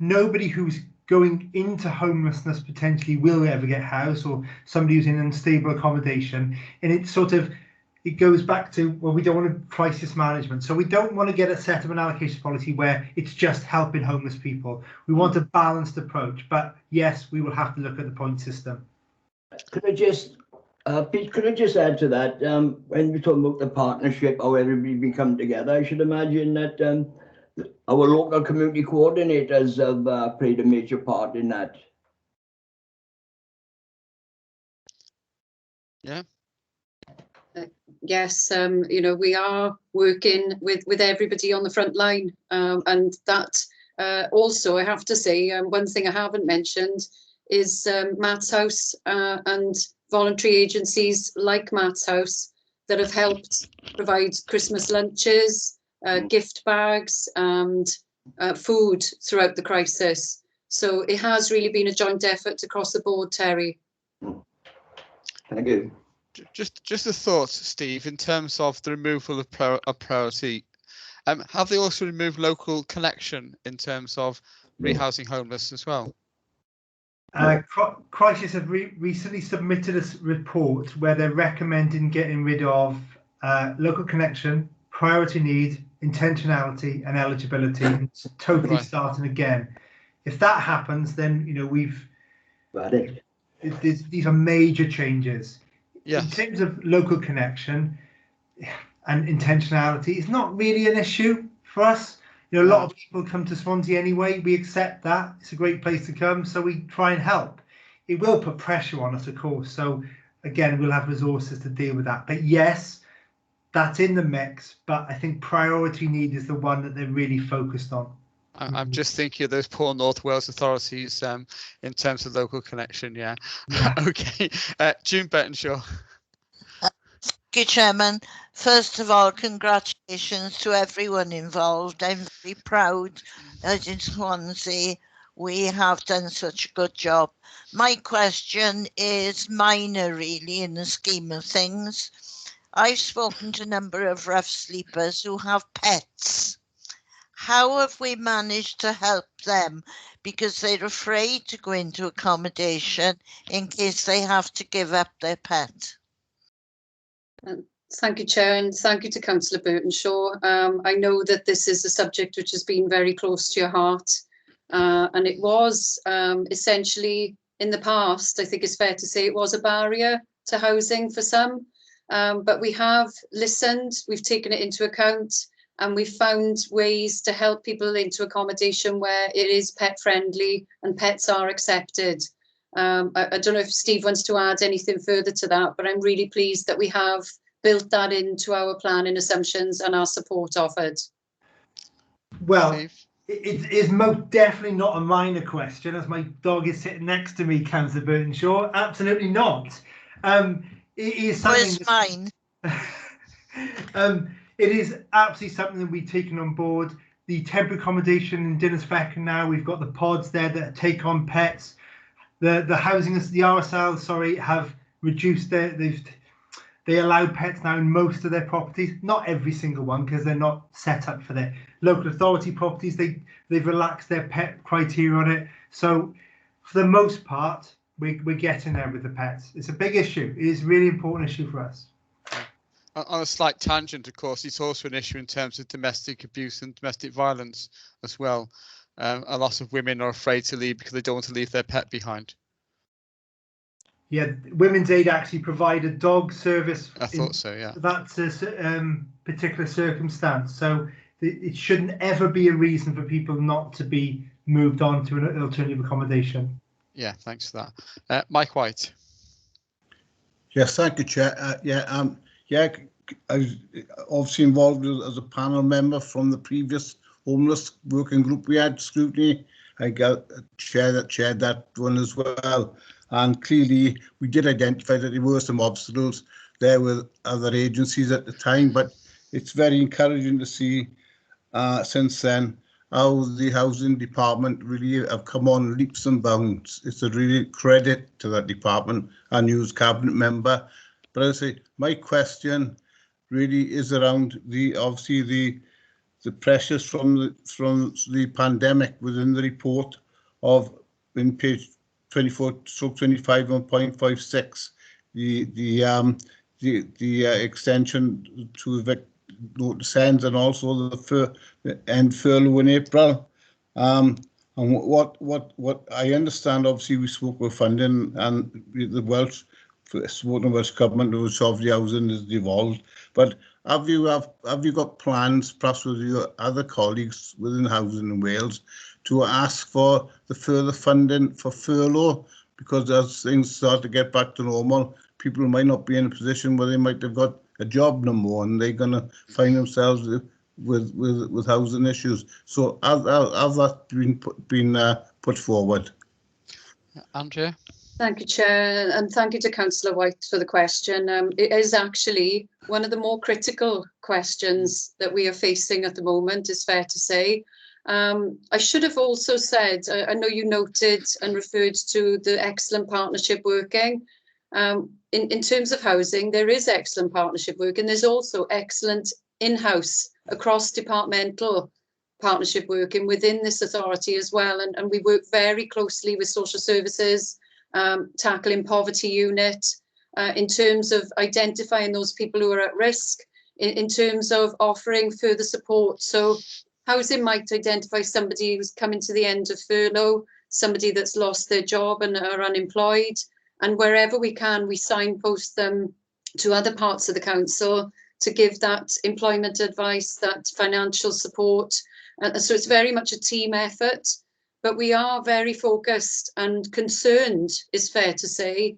Nobody who's going into homelessness potentially will ever get housed, or somebody who's in unstable accommodation. And it goes back to, well, we don't want crisis management. So we don't want to get a set of an allocation policy where it's just helping homeless people. We want a balanced approach. But yes, we will have to look at the point system. Could I just Pete, could I just add to that? When we're talking about the partnership, how everybody can come together, I should imagine that our local community coordinators have played a major part in that. Yeah. Yes, we are working with everybody on the front line, and that also, I have to say, one thing I haven't mentioned is Matt's House and voluntary agencies like Matt's House that have helped provide Christmas lunches, gift bags and food throughout the crisis. So it has really been a joint effort across the board, Terry. Thank you. Just a thought, Steve, in terms of the removal of priority. Have they also removed local connection in terms of rehousing homeless as well? Crisis have recently submitted a report where they're recommending getting rid of local connection, priority need, intentionality, and eligibility, and totally starting again. If that happens, then we've these are major changes. Yes. In terms of local connection and intentionality, it's not really an issue for us. A lot of people come to Swansea anyway. We accept that. It's a great place to come, so we try and help. It will put pressure on us, of course. So again, we'll have resources to deal with that. But yes, that's in the mix. But I think priority need is the one that they're really focused on. I'm just thinking of those poor North Wales authorities in terms of local connection. Yeah. Okay. June Bettenshaw. Thank you, Chairman. First of all, congratulations to everyone involved. I'm very proud that in Swansea we have done such a good job. My question is minor, really, in the scheme of things. I've spoken to a number of rough sleepers who have pets. How have we managed to help them? Because they're afraid to go into accommodation in case they have to give up their pet. Thank you, Chair, and thank you to Councillor Burtonshaw. I know that this is a subject which has been very close to your heart, and it was essentially in the past, I think it's fair to say, it was a barrier to housing for some, but we have listened, we've taken it into account, and we've found ways to help people into accommodation where it is pet friendly and pets are accepted. I don't know if Steve wants to add anything further to that, but I'm really pleased that we have built that into our planning assumptions and our support offered. Well, it is most definitely not a minor question, as my dog is sitting next to me, Councillor Burtonshaw. Absolutely not. It is something. It's mine. It is absolutely something that we've taken on board. The temporary accommodation in Dinas now, we've got the pods there that take on pets. The housing, the RSL, sorry, have reduced they allow pets now in most of their properties, not every single one because they're not set up for that. Local authority properties, they've relaxed their pet criteria on it. So for the most part, we're getting there with the pets. It's a big issue. It is a really important issue for us. On a slight tangent, of course, it's also an issue in terms of domestic abuse and domestic violence as well. A lot of women are afraid to leave because they don't want to leave their pet behind. Yeah, Women's Aid actually provide a dog service. I thought so, yeah. That's a particular circumstance. So it shouldn't ever be a reason for people not to be moved on to an alternative accommodation. Yeah, thanks for that. Mike White. Yes, thank you, Chair. I was obviously involved as a panel member from the previous homeless working group we had, Scrutiny. I got chaired that one as well. And clearly, we did identify that there were some obstacles there with other agencies at the time, but it's very encouraging to see since then how the housing department really have come on leaps and bounds. It's a really credit to that department and you as cabinet member. But I say my question really is around obviously the pressures from the pandemic within the report of in page 24/25 on 0.56, the extension to evict notice ends and also the end furlough in April. And what I understand, obviously we spoke with funding and the Welsh government, which obviously housing is devolved. But have you got plans, perhaps with your other colleagues within housing in Wales, to ask for the further funding for furlough? Because as things start to get back to normal, people might not be in a position where they might have got a job no more, and they're going to find themselves with housing issues. So has that been put forward? Andrea? Thank you, Chair, and thank you to Councillor White for the question. It is actually one of the more critical questions that we are facing at the moment, is fair to say. I should have also said, I know you noted and referred to the excellent partnership working. In terms of housing, there is excellent partnership work, and there's also excellent in-house, across-departmental partnership working within this authority as well. And we work very closely with social services, tackling poverty unit, in terms of identifying those people who are at risk, in terms of offering further support. So housing might identify somebody who's coming to the end of furlough, somebody that's lost their job and are unemployed. And wherever we can, we signpost them to other parts of the council to give that employment advice, that financial support. So it's very much a team effort, but we are very focused and concerned, is fair to say,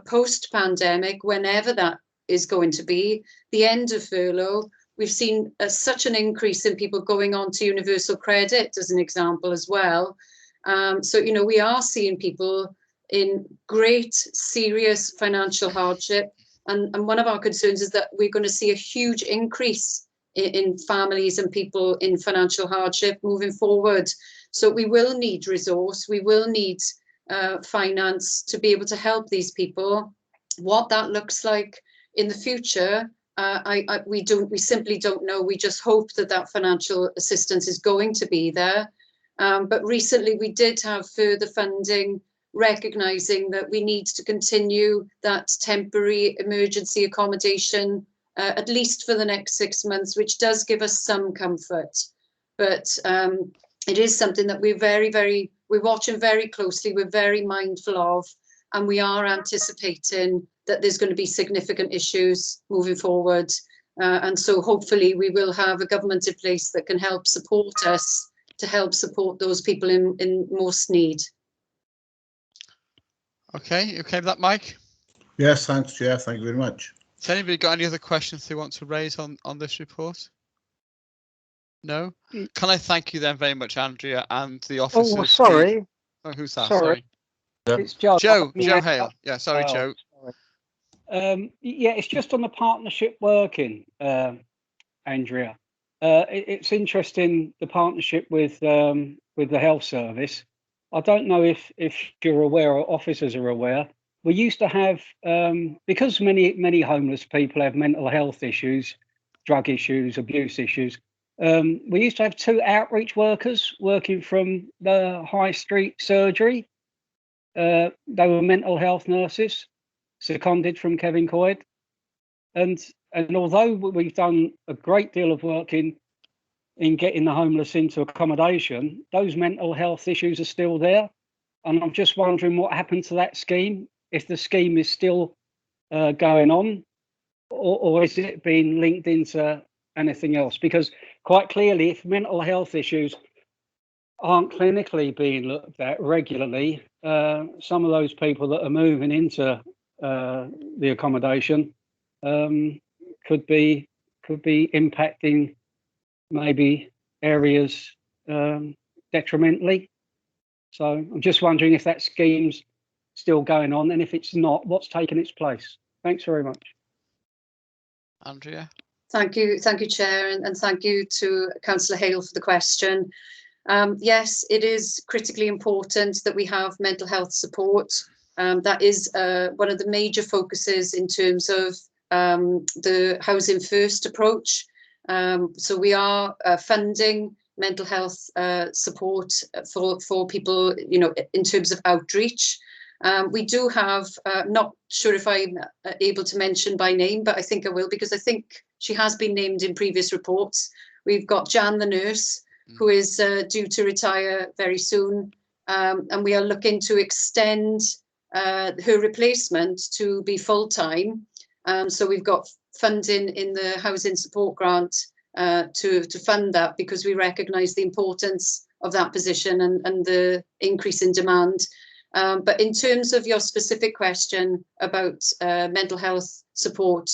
post-pandemic, whenever that is going to be, the end of furlough. We've seen such an increase in people going on to universal credit, as an example, as well. So, you know, we are seeing people in great, serious financial hardship. And one of our concerns is that we're going to see a huge increase in families and people in financial hardship moving forward. So we will need resource, we will need finance to be able to help these people. What that looks like in the future, we simply don't know. We just hope that that financial assistance is going to be there. But recently we did have further funding, recognising that we need to continue that temporary emergency accommodation, at least for the next 6 months, which does give us some comfort. But it is something that we're watching very closely, we're very mindful of, and we are anticipating that there's going to be significant issues moving forward. And so hopefully we will have a government in place that can help support us to help support those people in most need. Okay, you okay with that, Mike? Yes, thanks, Chair. Thank you very much. Has anybody got any other questions they want to raise on this report? No? Can I thank you then very much, Andrea, and the officers? Oh, sorry. Oh, who's that? Sorry. It's Joe. Joe Hale. Yeah, sorry, Joe. Sorry. Yeah, it's just on the partnership working, Andrea. It's interesting, the partnership with the health service. I don't know if you're aware or officers are aware. We used to have, because many homeless people have mental health issues, drug issues, abuse issues. We used to have 2 outreach workers working from the high street surgery. They were mental health nurses, seconded from Kevin Coyd. And although we've done a great deal of work in getting the homeless into accommodation, those mental health issues are still there. And I'm just wondering what happened to that scheme, if the scheme is still going on, or is it being linked into anything else? Because quite clearly, if mental health issues aren't clinically being looked at regularly, some of those people that are moving into the accommodation could be impacting maybe areas detrimentally. So I'm just wondering if that scheme's still going on, and if it's not, what's taken its place? Thanks very much. Andrea. Thank you, Chair, and thank you to Councillor Hale for the question. Yes, it is critically important that we have mental health support. That is one of the major focuses in terms of the Housing First approach. So we are funding mental health support for people, you know, in terms of outreach. We do have, not sure if I'm able to mention by name, but I think I will, because I think she has been named in previous reports. We've got Jan the nurse, who is due to retire very soon, and we are looking to extend her replacement to be full-time. So we've got funding in the housing support grant to fund that, because we recognise the importance of that position and the increase in demand. But in terms of your specific question about mental health support,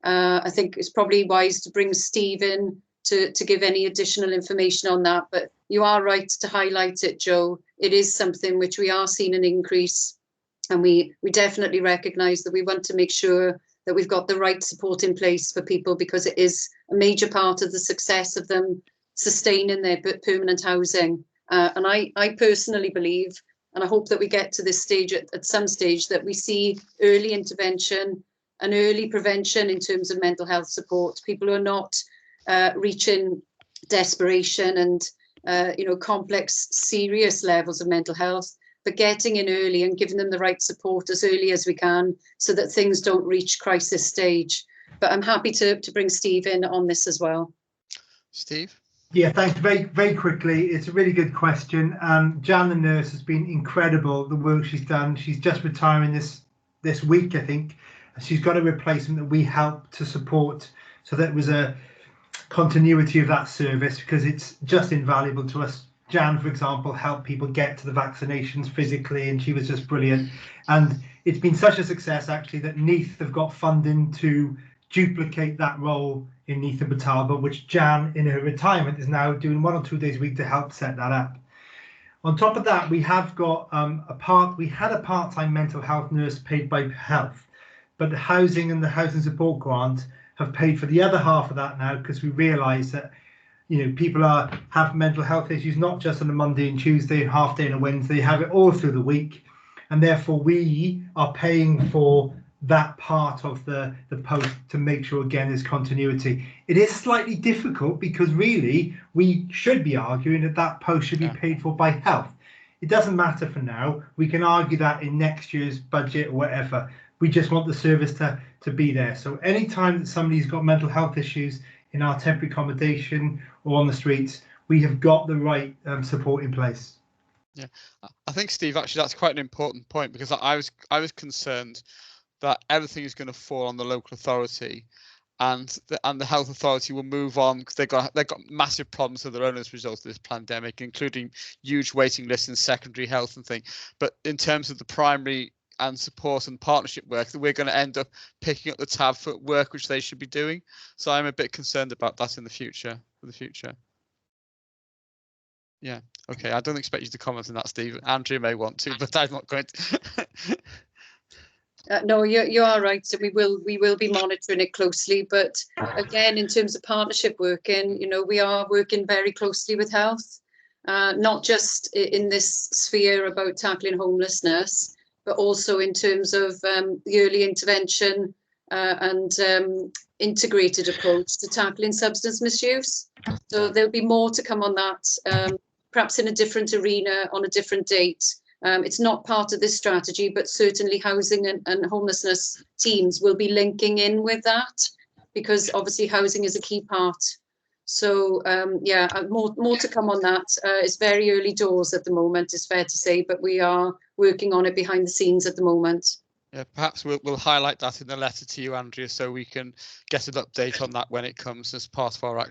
I think it's probably wise to bring Steve in to give any additional information on that. But you are right to highlight it, Joe. It is something which we are seeing an increase, and we definitely recognise that we want to make sure that we've got the right support in place for people, because it is a major part of the success of them sustaining their permanent housing. And I personally believe And I hope that we get to this stage at some stage that we see early intervention and early prevention in terms of mental health support. People who are not reaching desperation and complex, serious levels of mental health, but getting in early and giving them the right support as early as we can so that things don't reach crisis stage. But I'm happy to bring Steve in on this as well. Steve? Yeah, thanks. Very, very quickly, it's a really good question. Jan, the nurse, has been incredible, the work she's done. She's just retiring this week, I think. She's got a replacement that we helped to support, so that was a continuity of that service, because it's just invaluable to us. Jan, for example, helped people get to the vaccinations physically, and she was just brilliant. And it's been such a success, actually, that Neath have got funding to duplicate that role in Neath and Batalba, which Jan, in her retirement, is now doing 1 or 2 days a week to help set that up. On top of that, we have got we had a part-time mental health nurse paid by Health, but the housing and the housing support grant have paid for the other half of that now, because we realise that people have mental health issues not just on a Monday and Tuesday, half day and a Wednesday, they have it all through the week, and therefore we are paying for that part of the post to make sure, again, there's continuity. It is slightly difficult because really we should be arguing that post should be paid for by Health. It doesn't matter for now. We can argue that in next year's budget or whatever. We just want the service to be there. So anytime that somebody's got mental health issues in our temporary accommodation or on the streets, we have got the right support in place. Yeah, I think, Steve, actually that's quite an important point, because I was concerned that everything is going to fall on the local authority, and the health authority will move on because they've got massive problems of their own as a result of this pandemic, including huge waiting lists in secondary health and things. But in terms of the primary and support and partnership work, that we're going to end up picking up the tab for work which they should be doing. So I'm a bit concerned about that in the future. Yeah. Okay. I don't expect you to comment on that, Steve. Andrea may want to, but I'm not going to. No, you are right. So we will be monitoring it closely. But again, in terms of partnership working, we are working very closely with Health, not just in this sphere about tackling homelessness, but also in terms of the early intervention and integrated approach to tackling substance misuse. So there'll be more to come on that, perhaps in a different arena on a different date. It's not part of this strategy, but certainly housing and homelessness teams will be linking in with that, because obviously housing is a key part. So yeah, more to come on that. It's very early doors at the moment, it's fair to say, but we are working on it behind the scenes at the moment. Yeah, perhaps we'll highlight that in the letter to you, Andrea, so we can get an update on that when it comes as part of our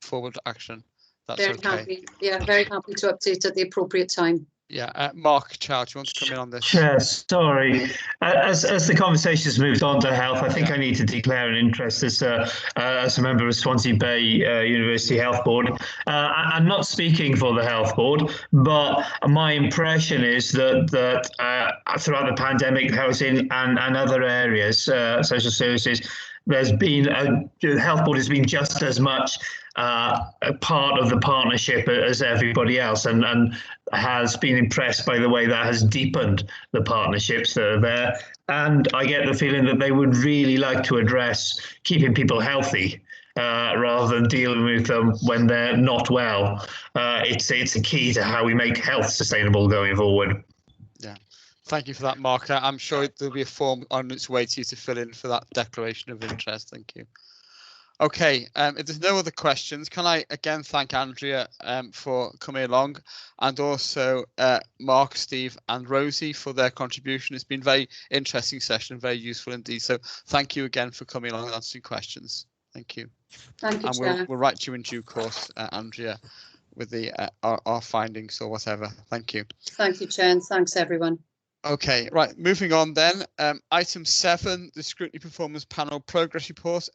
forward action. That's very okay. Happy, yeah, very happy to update at the appropriate time. Yeah, Mark Chow, do you want to come in on this? Chair, sorry. As the conversation's moved on to health, I think I need to declare an interest as a member of Swansea Bay University Health Board. I'm not speaking for the Health Board, but my impression is that throughout the pandemic, housing and other areas, social services, the Health Board has been just as much a part of the partnership as everybody else, and has been impressed by the way that has deepened the partnerships that are there. And I get the feeling that they would really like to address keeping people healthy rather than dealing with them when they're not well. It's a key to how we make health sustainable going forward. Yeah. Thank you for that, Mark. I'm sure there'll be a form on its way to you to fill in for that declaration of interest. Thank you. Okay, if there's no other questions, can I again thank Andrea for coming along, and also Mark, Steve and Rosie for their contribution. It's been a very interesting session, very useful indeed. So thank you again for coming along and answering questions. Thank you. Thank you, and Chair. we'll write to you in due course, Andrea, with the our findings or whatever. Thank you. Thank you, Chair, and thanks everyone. Okay, right, moving on then. Item 7, the Scrutiny Performance Panel Progress Report.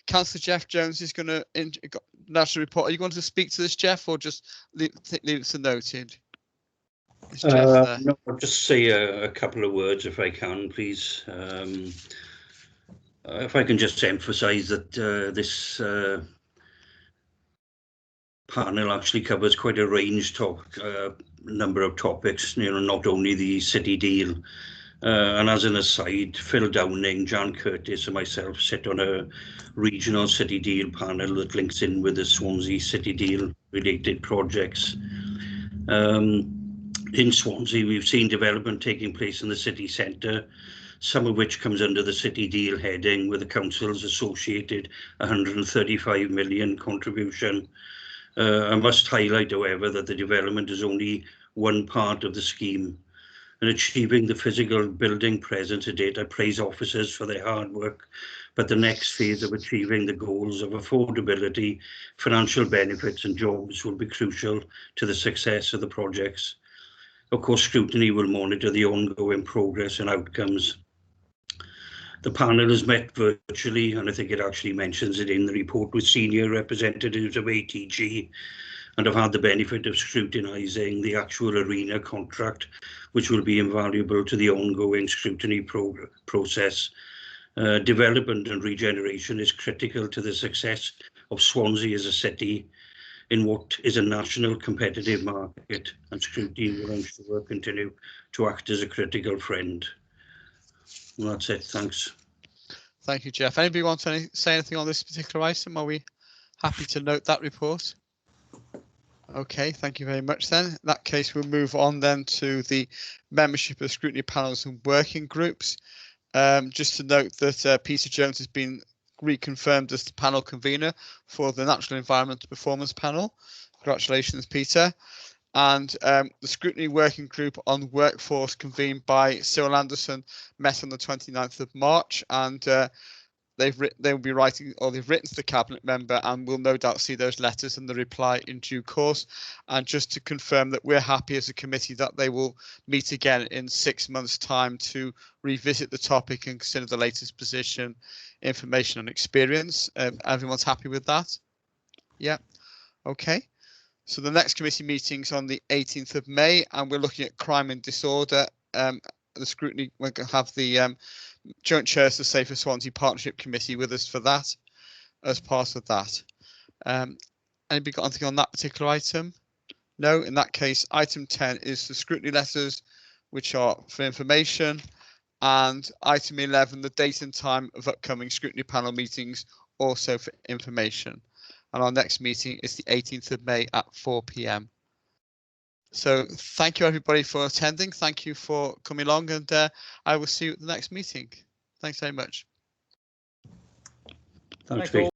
Councillor Jeff Jones is going to national report. Are you going to speak to this, Jeff, or just leave it to noted? Is Jeff there? No, I'll just say a couple of words if I can, please. If I can just emphasise that this panel actually covers quite a range number of topics, not only the city deal. And as an aside, Phil Downing, Jan Curtis and myself sit on a regional city deal panel that links in with the Swansea city deal related projects. In Swansea, we've seen development taking place in the city centre, some of which comes under the city deal heading with the council's associated 135 million contribution. I must highlight, however, that the development is only one part of the scheme, and achieving the physical building present to date, I praise officers for their hard work, but the next phase of achieving the goals of affordability, financial benefits and jobs will be crucial to the success of the projects. Of course, Scrutiny will monitor the ongoing progress and outcomes. The panel has met virtually, and I think it actually mentions it in the report, with senior representatives of ATG, and have had the benefit of scrutinising the actual arena contract, which will be invaluable to the ongoing scrutiny process. Development and regeneration is critical to the success of Swansea as a city in what is a national competitive market, and Scrutiny will ensure continue to act as a critical friend. And that's it. Thanks. Thank you, Jeff. Anybody want to say anything on this particular item? Are we happy to note that report? Okay, thank you very much then. In that case, we'll move on then to the membership of scrutiny panels and working groups. Just to note that Peter Jones has been reconfirmed as the panel convener for the Natural Environment Performance Panel. Congratulations, Peter. And the Scrutiny Working Group on Workforce, convened by Cyril Anderson, met on the 29th of March, and they'll be writing, or they've written to the cabinet member, and we'll no doubt see those letters and the reply in due course. And just to confirm that we're happy as a committee that they will meet again in 6 months' time to revisit the topic and consider the latest position, information and experience. Everyone's happy with that? Yeah. Okay. So the next committee meeting's on the 18th of May, and we're looking at crime and disorder. The scrutiny, we're going to have the Joint Chairs of the Safer Swansea Partnership Committee with us for that, as part of that. Anybody got anything on that particular item? No, in that case, item 10 is the scrutiny letters, which are for information, and item 11, the date and time of upcoming scrutiny panel meetings, also for information. And our next meeting is the 18th of May at 4 p.m. So thank you everybody for attending. Thank you for coming along, and I will see you at the next meeting. Thanks very much. Thanks, Pete.